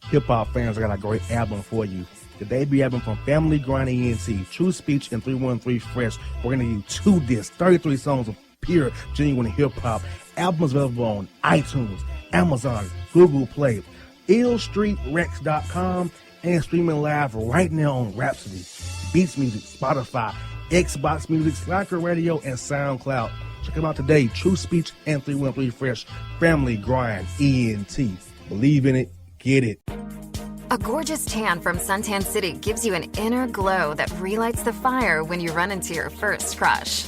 Hip-hop fans, I got a great album for you. The debut album from Family Grind ENT, True Speech and 313 Fresh. We're going to give you 2 discs, 33 songs of pure, genuine hip-hop. Albums available on iTunes, Amazon, Google Play, illstreetrex.com, and streaming live right now on Rhapsody, Beats Music, Spotify, Xbox Music, Slacker Radio, and SoundCloud. Check them out today. True Speech and 313 Fresh. Family Grind ENT. Believe in it. Get it. A gorgeous tan from Suntan City gives you an inner glow that relights the fire when you run into your first crush.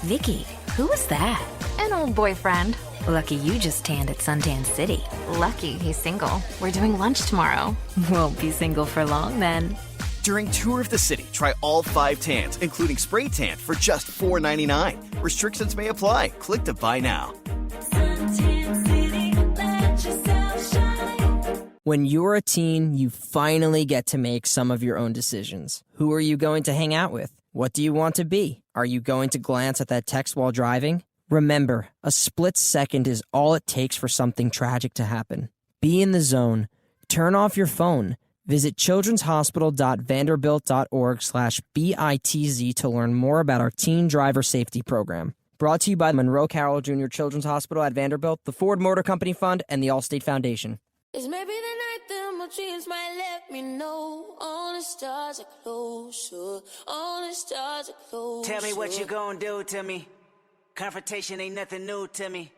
Vicky, who was that? An old boyfriend. Lucky you just tanned at Suntan City. Lucky he's single. We're doing lunch tomorrow. Won't be single for long then. During Tour of the City, try all 5 tans, including spray tan, for just $4.99. Restrictions may apply. Click to buy now. Suntan City, let yourself shine. When you're a teen, you finally get to make some of your own decisions. Who are you going to hang out with? What do you want to be? Are you going to glance at that text while driving? Remember, a split second is all it takes for something tragic to happen. Be in the zone. Turn off your phone. Visit childrenshospital.vanderbilt.org/BITZ to learn more about our teen driver safety program. Brought to you by the Monroe Carroll Jr. Children's Hospital at Vanderbilt, the Ford Motor Company Fund, and the Allstate Foundation. It's maybe the night that my dreams might let me know. All the stars are closer. All the stars are closer. Tell me what you gonna do to me. Confrontation ain't nothing new to me.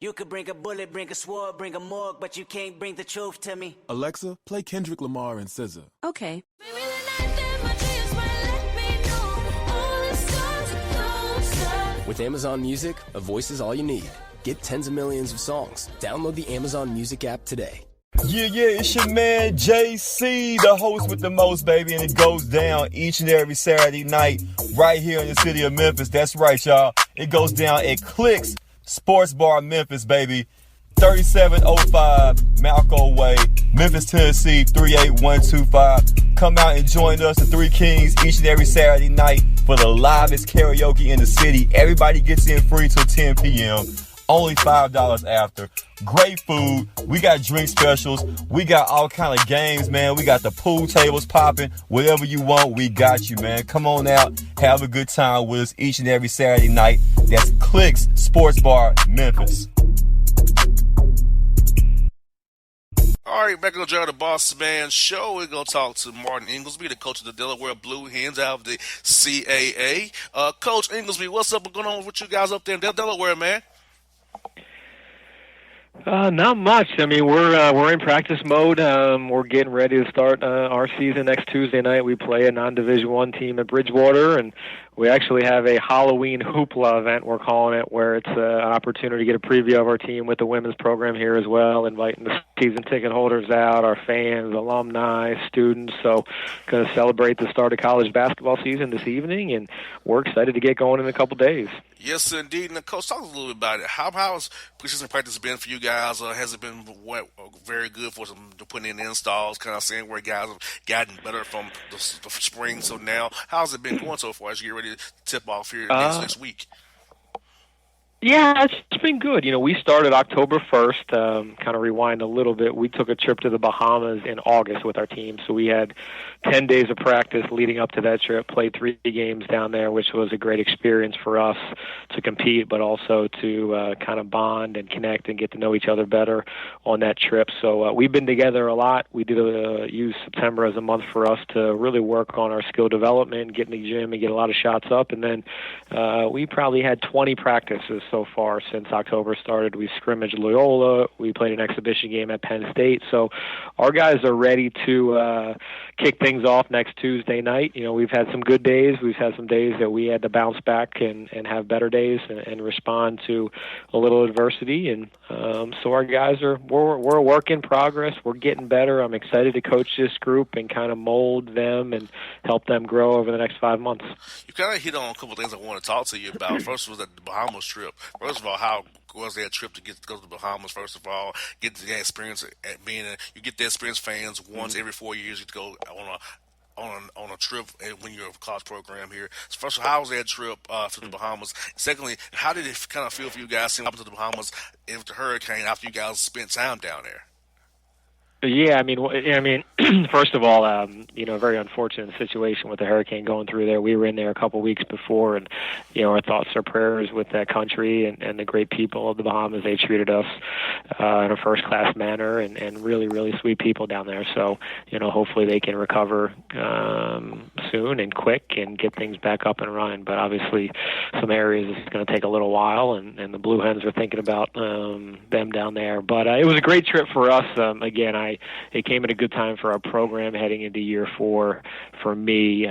You could bring a bullet, bring a sword, bring a morgue, but you can't bring the truth to me. Alexa, play Kendrick Lamar and SZA. Okay. Maybe the night that my dreams might let me know. All the stars are closer. With Amazon Music, a voice is all you need. Get tens of millions of songs. Download the Amazon Music app today. Yeah, it's your man JC, the host with the most, baby, and it goes down each and every Saturday night right here in the city of Memphis. That's right, y'all. It goes down at Clicks Sports Bar Memphis, baby. 3705 Malco Way, Memphis, Tennessee, 38125. Come out and join us, the Three Kings, each and every Saturday night for the livest karaoke in the city. Everybody gets in free till 10 p.m. Only $5 after. Great food. We got drink specials. We got all kind of games, man. We got the pool tables popping. Whatever you want, we got you, man. Come on out. Have a good time with us each and every Saturday night. That's Clicks Sports Bar, Memphis. All right, back on the Bossman show. We're going to talk to Martin Inglesby, the coach of the Delaware Blue Hens out of the CAA. Coach Inglesby, what's up going on with you guys up there in Delaware, man? Not much. I mean, we're in practice mode. We're getting ready to start our season next Tuesday night. We play a non-Division I team at Bridgewater, and we actually have a Halloween hoopla event, we're calling it, where it's an opportunity to get a preview of our team with the women's program here as well, inviting the season ticket holders out, our fans, alumni, students. So going to celebrate the start of college basketball season this evening, and we're excited to get going in a couple days. Yes, indeed. And, Coach, talk a little bit about it. How has preseason practice been for you guys? Has it been very good for some to put in installs, kind of seeing where guys have gotten better from the spring to now? How's it been going so far as you get ready to tip off here next week? Yeah, it's been good. You know, we started October 1st, kind of rewind a little bit. We took a trip to the Bahamas in August with our team. So we had 10 days of practice leading up to that trip, played 3 games down there, which was a great experience for us to compete, but also to kind of bond and connect and get to know each other better on that trip. So we've been together a lot. We did use September as a month for us to really work on our skill development, get in the gym and get a lot of shots up. And then we probably had 20 practices so far since October started. We scrimmaged Loyola. We played an exhibition game at Penn State. So our guys are ready to kick things off next Tuesday night. You know, we've had some good days. We've had some days that we had to bounce back and have better days and respond to a little adversity. And so our guys we're a work in progress. We're getting better. I'm excited to coach this group and kind of mold them and help them grow over the next 5 months. You kind of hit on a couple of things I want to talk to you about. First was the Bahamas trip. First of all, how was that trip to go to the Bahamas? First of all, get the experience at being you get the experience fans once every 4 years. You go on a trip when you're a college program here. So first of all, how was that trip to the Bahamas? Secondly, how did it kind of feel for you guys seeing up to the Bahamas with the hurricane after you guys spent time down there? Yeah, I mean, first of all, a very unfortunate situation with the hurricane going through there. We were in there a couple weeks before, and our thoughts are prayers with that country and the great people of the Bahamas. They treated us in a first-class manner, and really, really sweet people down there. So, hopefully they can recover soon and quick and get things back up and running. But obviously, some areas it's going to take a little while, and the Blue Hens are thinking about them down there. But it was a great trip for us. Again, it came at a good time for our program heading into year 4 for me.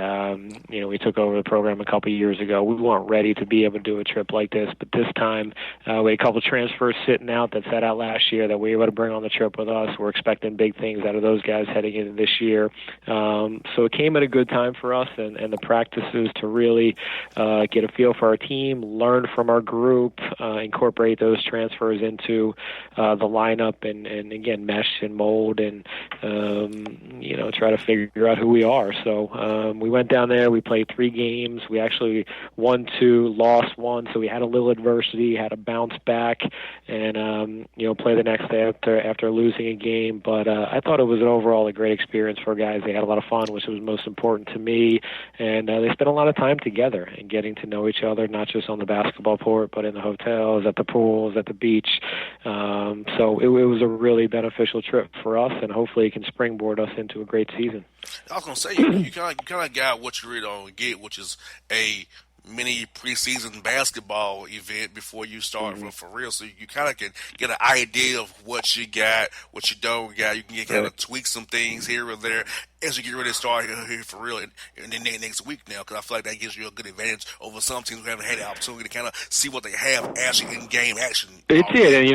We took over the program a couple of years ago. We weren't ready to be able to do a trip like this, but this time we had a couple of transfers sitting out that sat out last year that we were able to bring on the trip with us. We're expecting big things out of those guys heading into this year. So it came at a good time for us and the practices to really get a feel for our team, learn from our group, incorporate those transfers into the lineup and again, mesh and mold road and try to figure out who we are. So we went down there. We played 3 games. We actually won 2, lost 1. So we had a little adversity, had to bounce back, and play the next day after losing a game. But I thought it was overall a great experience for guys. They had a lot of fun, which was most important to me. And they spent a lot of time together and getting to know each other, not just on the basketball court, but in the hotels, at the pools, at the beach. So it was a really beneficial trip for us, and hopefully it can springboard us into a great season. I was gonna say you kind of got what you really don't get, which is a mini preseason basketball event before you start for real. So you kind of can get an idea of what you got, what you don't got. You can kind of tweak some things here or there as you get ready to start here for real and then next week now, because I feel like that gives you a good advantage over some teams who haven't had the opportunity to kind of see what they have actually in game action. It did,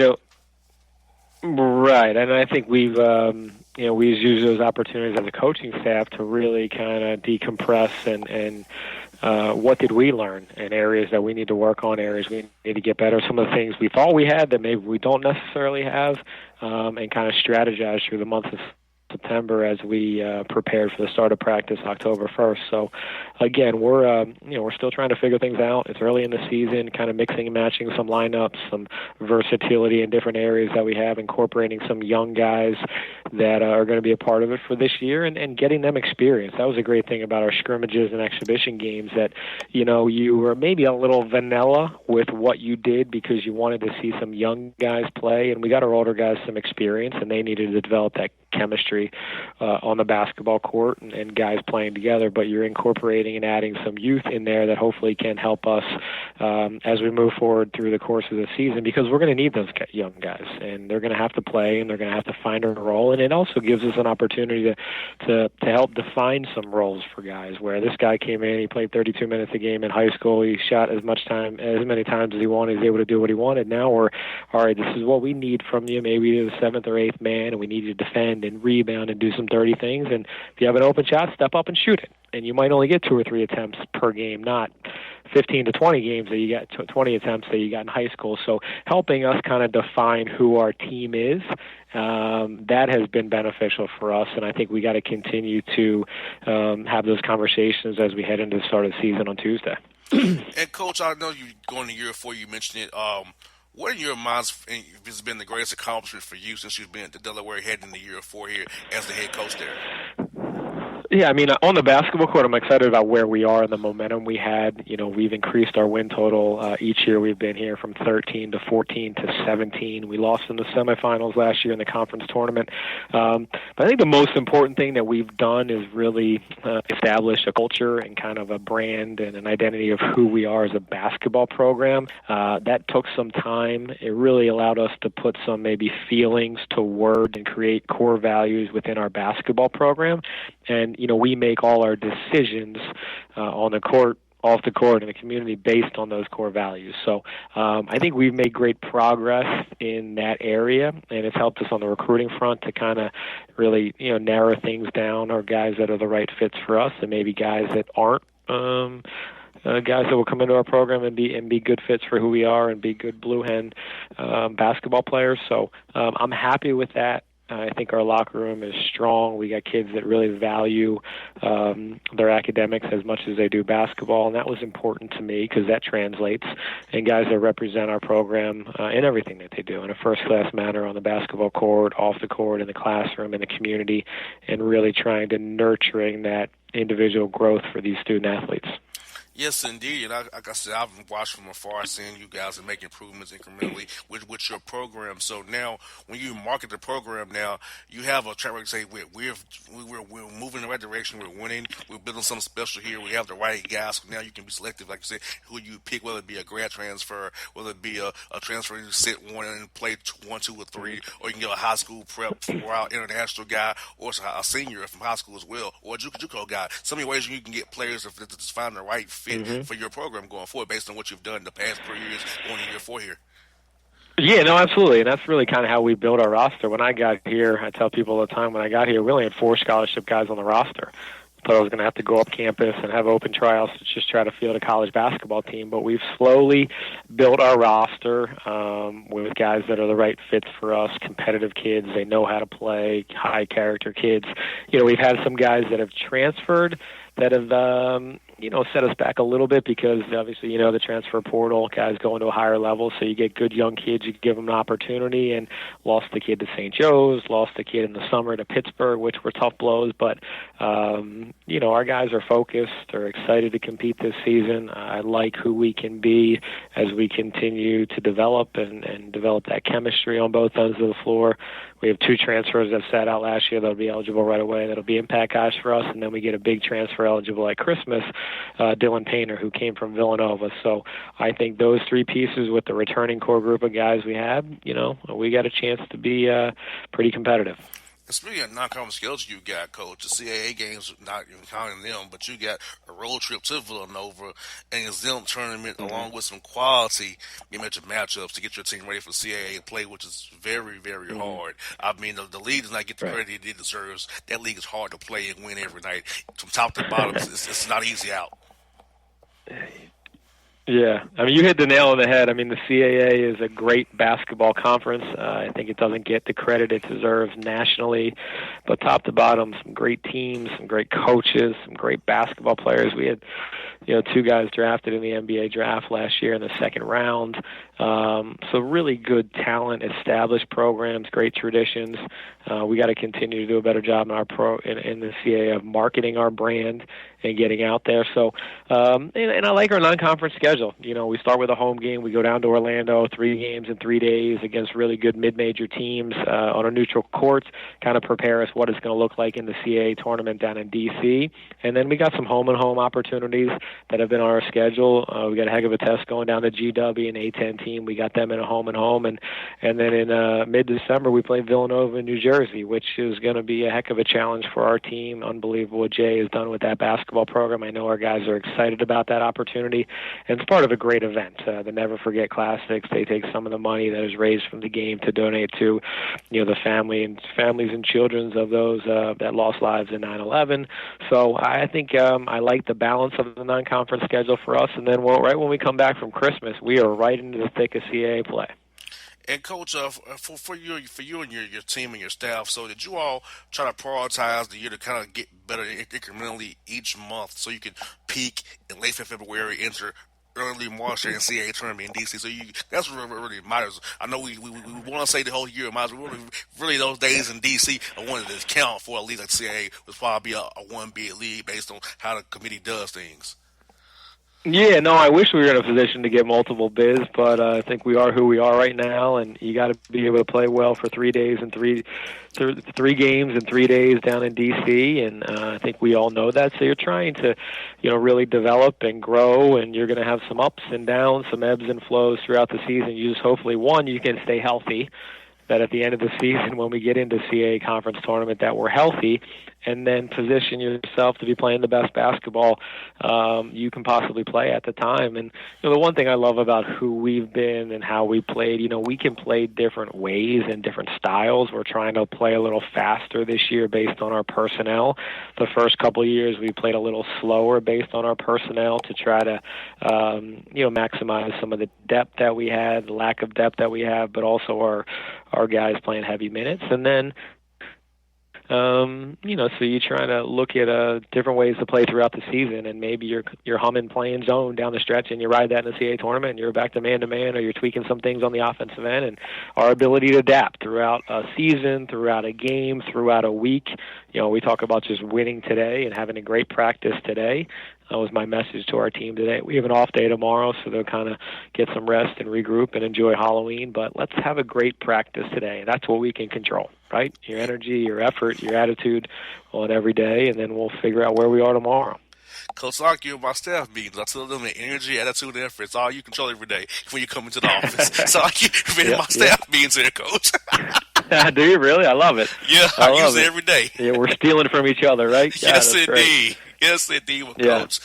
and right, and I think we've we've used those opportunities as a coaching staff to really kind of decompress and what did we learn in areas that we need to work on, areas we need to get better, some of the things we thought we had that maybe we don't necessarily have, and kind of strategize through the month of September as we prepared for the start of practice October 1st. So again, we're still trying to figure things out. It's early in the season, kind of mixing and matching some lineups, some versatility in different areas that we have, incorporating some young guys that are going to be a part of it for this year and getting them experience. That was a great thing about our scrimmages and exhibition games, that you were maybe a little vanilla with what you did because you wanted to see some young guys play, and we got our older guys some experience, and they needed to develop that chemistry on the basketball court and guys playing together. But you're incorporating and adding some youth in there that hopefully can help us as we move forward through the course of the season, because we're going to need those young guys, and they're going to have to play, and they're going to have to find a role. And it also gives us an opportunity to help define some roles for guys, where this guy came in, he played 32 minutes a game in high school, he shot as many times as he wanted, he was able to do what he wanted. Now we're, all right, this is what we need from you, maybe you're the 7th or 8th man, and we need you to defend and rebound and do some dirty things, and if you have an open shot, step up and shoot it. And you might only get 2 or 3 attempts per game, not 15 to 20 games that you got, 20 attempts that you got in high school. So helping us kind of define who our team is, that has been beneficial for us, and I think we got to continue to have those conversations as we head into the start of the season on Tuesday. And Coach, I know you're going to year 4. You mentioned it. What in your minds has been the greatest accomplishment for you since you've been at the Delaware heading into year 4 here as the head coach there? Yeah, I mean, on the basketball court, I'm excited about where we are and the momentum we had. We've increased our win total each year we've been here from 13 to 14 to 17. We lost in the semifinals last year in the conference tournament. But I think the most important thing that we've done is really establish a culture and kind of a brand and an identity of who we are as a basketball program. That took some time. It really allowed us to put some maybe feelings to word and create core values within our basketball program. And we make all our decisions on the court, off the court, in the community based on those core values. So I think we've made great progress in that area, and it's helped us on the recruiting front to kind of really, narrow things down, or guys that are the right fits for us, and maybe guys that aren't. Guys that will come into our program and be good fits for who we are and be good blue hen basketball players. So I'm happy with that. I think our locker room is strong. We got kids that really value their academics as much as they do basketball, and that was important to me because that translates. And guys that represent our program in everything that they do in a first-class manner on the basketball court, off the court, in the classroom, in the community, and really trying to nurturing that individual growth for these student athletes. Yes, indeed. And like I said, I've watched from afar, seeing you guys and make improvements incrementally with your program. So now, when you market the program now, you have a track record to say we're moving in the right direction. We're winning. We're building something special here. We have the right guys. So now you can be selective, like you said, who you pick, whether it be a grad transfer, whether it be a transfer you sit one and play 1, 2, or 3, or you can get a high school prep for our international guy, or a senior from high school as well, or a JUCO guy. So many ways you can get players to find the right fit for your program going forward based on what you've done in the past 3 years going to year 4 here. Yeah, no, absolutely. And that's really kind of how we build our roster. When I got here, I tell people all the time, when I got here, we only had 4 scholarship guys on the roster. thought I was going to have to go up campus and have open tryouts to just try to field a college basketball team. But we've slowly built our roster with guys that are the right fits for us, competitive kids. They know how to play, high-character kids. We've had some guys that have transferred that have, set us back a little bit because obviously, the transfer portal, guys going to a higher level, so you get good young kids, you give them an opportunity, and lost the kid to St. Joe's, lost the kid in the summer to Pittsburgh, which were tough blows, but, our guys are focused, they're excited to compete this season. I like who we can be as we continue to develop and develop that chemistry on both ends of the floor. We have 2 transfers that sat out last year that'll be eligible right away. That'll be impact guys for us, and then we get a big transfer eligible at Christmas, Dylan Painter, who came from Villanova. So I think those 3 pieces with the returning core group of guys we have, we got a chance to be pretty competitive. Speaking of non-conference schedules, you got, Coach, the CAA games, not even counting them, but you got a road trip to Villanova and a Zim tournament along with some quality matchups to get your team ready for CAA play, which is very, very hard. I mean, the league does not get the credit it deserves. That league is hard to play and win every night. From top to bottom, it's not easy out. Yeah, you hit the nail on the head. The CAA is a great basketball conference. I think it doesn't get the credit it deserves nationally, but top to bottom, some great teams, some great coaches, some great basketball players. We had, 2 guys drafted in the NBA draft last year in the second round. So really good talent, established programs, great traditions. We got to continue to do a better job in our in the CAA of marketing our brand and getting out there. So, and I like our non-conference schedule. We start with a home game. We go down to Orlando, 3 games in 3 days against really good mid-major teams on a neutral court, kind of prepare us what it's going to look like in the CAA tournament down in D.C. And then we got some home-and-home opportunities that have been on our schedule. We got a heck of a test going down to GW and A-10 team. We got them in a home-and-home. And then in mid-December, we play Villanova in New Jersey, which is going to be a heck of a challenge for our team. Unbelievable what Jay has done with that basketball program. I know our guys are excited about that opportunity. And it's part of a great event. The Never Forget Classics, they take some of the money that is raised from the game to donate to, the families and children of those that lost lives in 9/11. So I think I like the balance of the non-conference schedule for us. And then right when we come back from Christmas, we are right into the thick of CAA play. And Coach, for you and your team and your staff, so did you all try to prioritize the year to kind of get better incrementally each month, so you can peak in late February, enter early March in CAA tournament in DC? So that's what really matters. I know we want to say the whole year, it matters. Really those days in DC, I wanted to count for a league like CAA was probably a 1B league based on how the committee does things. Yeah, no, I wish we were in a position to get multiple bids, but I think we are who we are right now, and you got to be able to play well for 3 days and three games in 3 days down in D.C., and I think we all know that. So you're trying to, really develop and grow, and you're going to have some ups and downs, some ebbs and flows throughout the season. You just hopefully, one, you can stay healthy, that at the end of the season when we get into CAA conference tournament that we're healthy, and then position yourself to be playing the best basketball you can possibly play at the time. And the one thing I love about who we've been and how we played, we can play different ways and different styles. We're trying to play a little faster this year based on our personnel. The first couple of years we played a little slower based on our personnel to try to maximize some of the depth that we had, the lack of depth that we have, but also our guys playing heavy minutes. And then so you're trying to look at different ways to play throughout the season, and maybe you're humming playing zone down the stretch, and you ride that in the CAA tournament, and you're back to man-to-man, or you're tweaking some things on the offensive end. And our ability to adapt throughout a season, throughout a game, throughout a week. We talk about just winning today and having a great practice today. That was my message to our team today. We have an off day tomorrow, so they'll kind of get some rest and regroup and enjoy Halloween. But let's have a great practice today, and that's what we can control, right? Your energy, your effort, your attitude on every day, and then we'll figure out where we are tomorrow. Coach, I argue with my staff meetings. I tell them that energy, attitude, and effort is all you control every day when you come into the office. So I keep my staff meetings here, Coach. Do you really? I love it. Yeah, I use it every day. Yeah, we're stealing from each other, right? Yes, indeed. Great. Yes, indeed, Coach.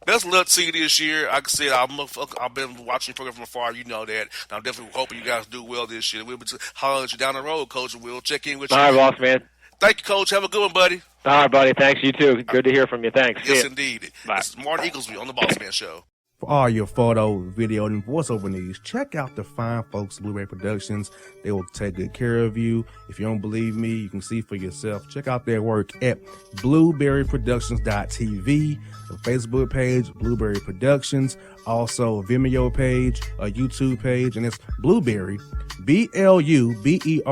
Best of luck to you this year. Like I said, I've been watching the program from afar. You know that. And I'm definitely hoping you guys do well this year. We'll be hollering at you down the road, Coach, and we'll check in with you. All right, boss man. Thank you, Coach. Have a good one, buddy. All right, buddy. Thanks. You too. Good to hear from you. Thanks. Yes, See ya. indeed. Bye. It's Martin Eaglesby on the Bossman Show. For all your photo, video, and voiceover needs, check out the fine folks at Blueberry Productions. They will take good care of you. If you don't believe me, you can see for yourself. Check out their work at blueberryproductions.tv, the Facebook page, Blueberry Productions, also a Vimeo page, a YouTube page, and it's Blueberry, BLUBERRY,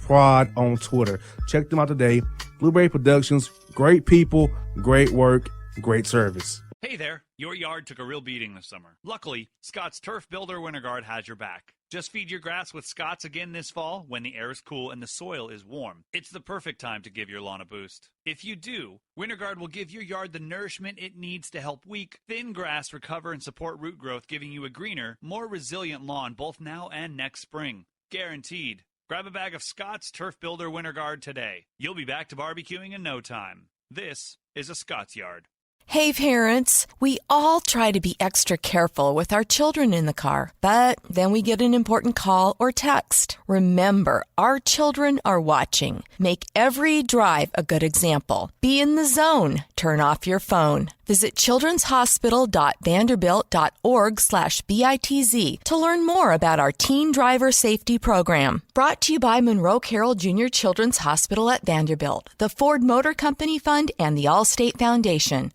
Prod on Twitter. Check them out today. Blueberry Productions, great people, great work, great service. Hey there, your yard took a real beating this summer. Luckily, Scott's Turf Builder Winter Guard has your back. Just feed your grass with Scott's again this fall when the air is cool and the soil is warm. It's the perfect time to give your lawn a boost. If you do, Winter Guard will give your yard the nourishment it needs to help weak, thin grass recover and support root growth, giving you a greener, more resilient lawn both now and next spring. Guaranteed. Grab a bag of Scott's Turf Builder Winter Guard today. You'll be back to barbecuing in no time. This is a Scott's Yard. Hey parents, we all try to be extra careful with our children in the car, but then we get an important call or text. Remember, our children are watching. Make every drive a good example. Be in the zone. Turn off your phone. Visit childrenshospital.vanderbilt.org/BITZ to learn more about our teen driver safety program. Brought to you by Monroe Carroll Jr. Children's Hospital at Vanderbilt, the Ford Motor Company Fund, and the Allstate Foundation.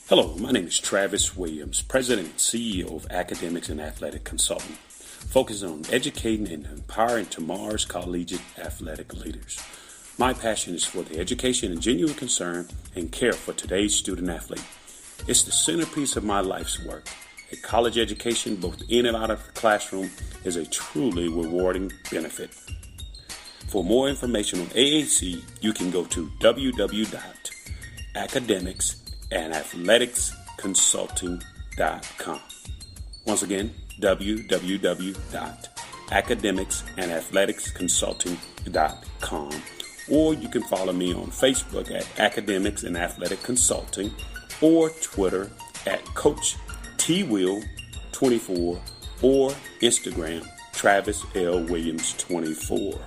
Hello, my name is Travis Williams, President and CEO of Academics and Athletic Consultant, focusing on educating and empowering tomorrow's collegiate athletic leaders. My passion is for the education and genuine concern and care for today's student athlete. It's the centerpiece of my life's work. A college education, both in and out of the classroom, is a truly rewarding benefit. For more information on AAC, you can go to www.academicsandathleticsconsulting.com. Once again, www.academicsandathleticsconsulting.com. Or you can follow me on Facebook at Academics and Athletic Consulting, or Twitter at Coach TWill24, or Instagram Travis L. Williams 24.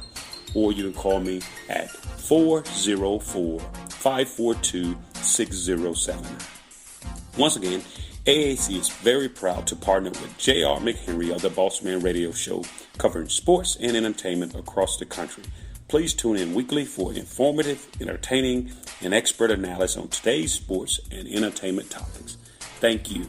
Or you can call me at 404-542-6079. Once again, AAC is very proud to partner with J.R. McHenry of the Bossman Radio Show, covering sports and entertainment across the country. Please tune in weekly for informative, entertaining, and expert analysis on today's sports and entertainment topics. Thank you.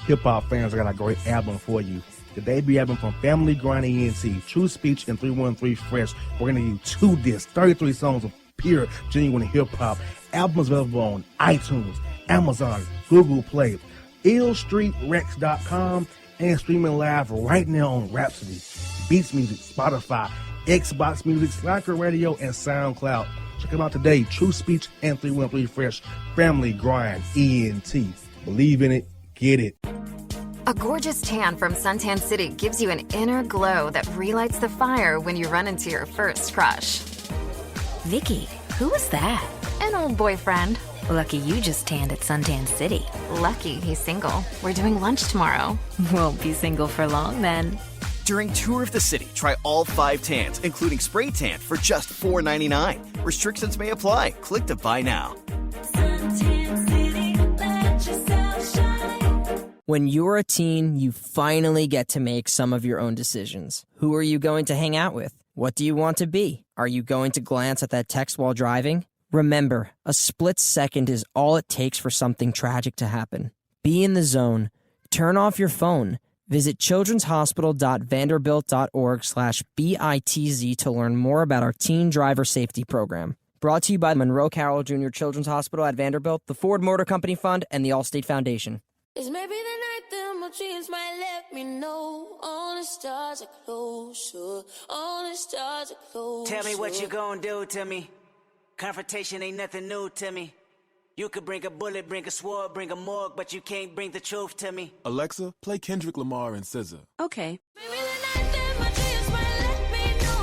Hip-hop fans, I got a great album for you. The debut album from Family Grind ENT, True Speech and 313 Fresh. We're going to give you 2 discs, 33 songs of pure, genuine hip-hop. Albums available on iTunes, Amazon, Google Play, illstreetrex.com, and streaming live right now on Rhapsody, Beats Music, Spotify, Xbox Music, Slacker Radio, and SoundCloud. Check them out today. True Speech and 313 Fresh. Family Grind ENT. Believe in it. Get it. A gorgeous tan from Suntan City gives you an inner glow that relights the fire when you run into your first crush. Vicky, who was that? An old boyfriend. Lucky you just tanned at Suntan City. Lucky he's single. We're doing lunch tomorrow. Won't be single for long then. During Tour of the City, try all 5 tans, including spray tan, for just $4.99. Restrictions may apply. Click to buy now. When you're a teen, you finally get to make some of your own decisions. Who are you going to hang out with? What do you want to be? Are you going to glance at that text while driving? Remember, a split second is all it takes for something tragic to happen. Be in the zone. Turn off your phone. Visit childrenshospital.vanderbilt.org/BITZ to learn more about our teen driver safety program. Brought to you by Monroe Carroll Jr. Children's Hospital at Vanderbilt, the Ford Motor Company Fund, and the Allstate Foundation. It's maybe the night that my dreams might let me know. All the stars are closer. All the stars are closer. Tell me what you gonna do to me. Confrontation ain't nothing new to me. You could bring a bullet, bring a sword, bring a morgue, but you can't bring the truth to me. Alexa, play Kendrick Lamar and SZA. Okay. Maybe the night that my dreams might let me know.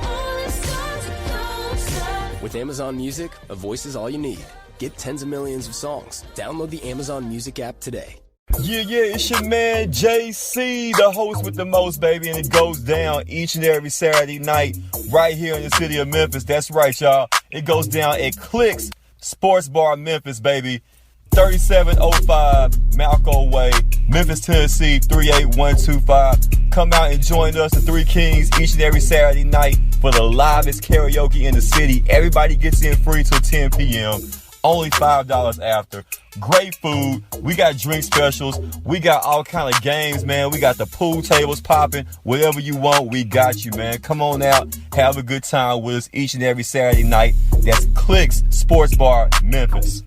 All the stars are closer. With Amazon Music, a voice is all you need. Get tens of millions of songs. Download the Amazon Music app today. Yeah, it's your man JC, the host with the most, baby, and it goes down each and every Saturday night right here in the city of Memphis. That's right, y'all. It goes down at Clicks Sports Bar Memphis, baby. 3705 Malco Way, Memphis, Tennessee, 38125. Come out and join us, the Three Kings, each and every Saturday night for the livest karaoke in the city. Everybody gets in free till 10 p.m. Only $5 after. Great food. We got drink specials. We got all kind of games, man. We got the pool tables popping. Whatever you want, we got you, man. Come on out. Have a good time with us each and every Saturday night. That's Clicks Sports Bar, Memphis.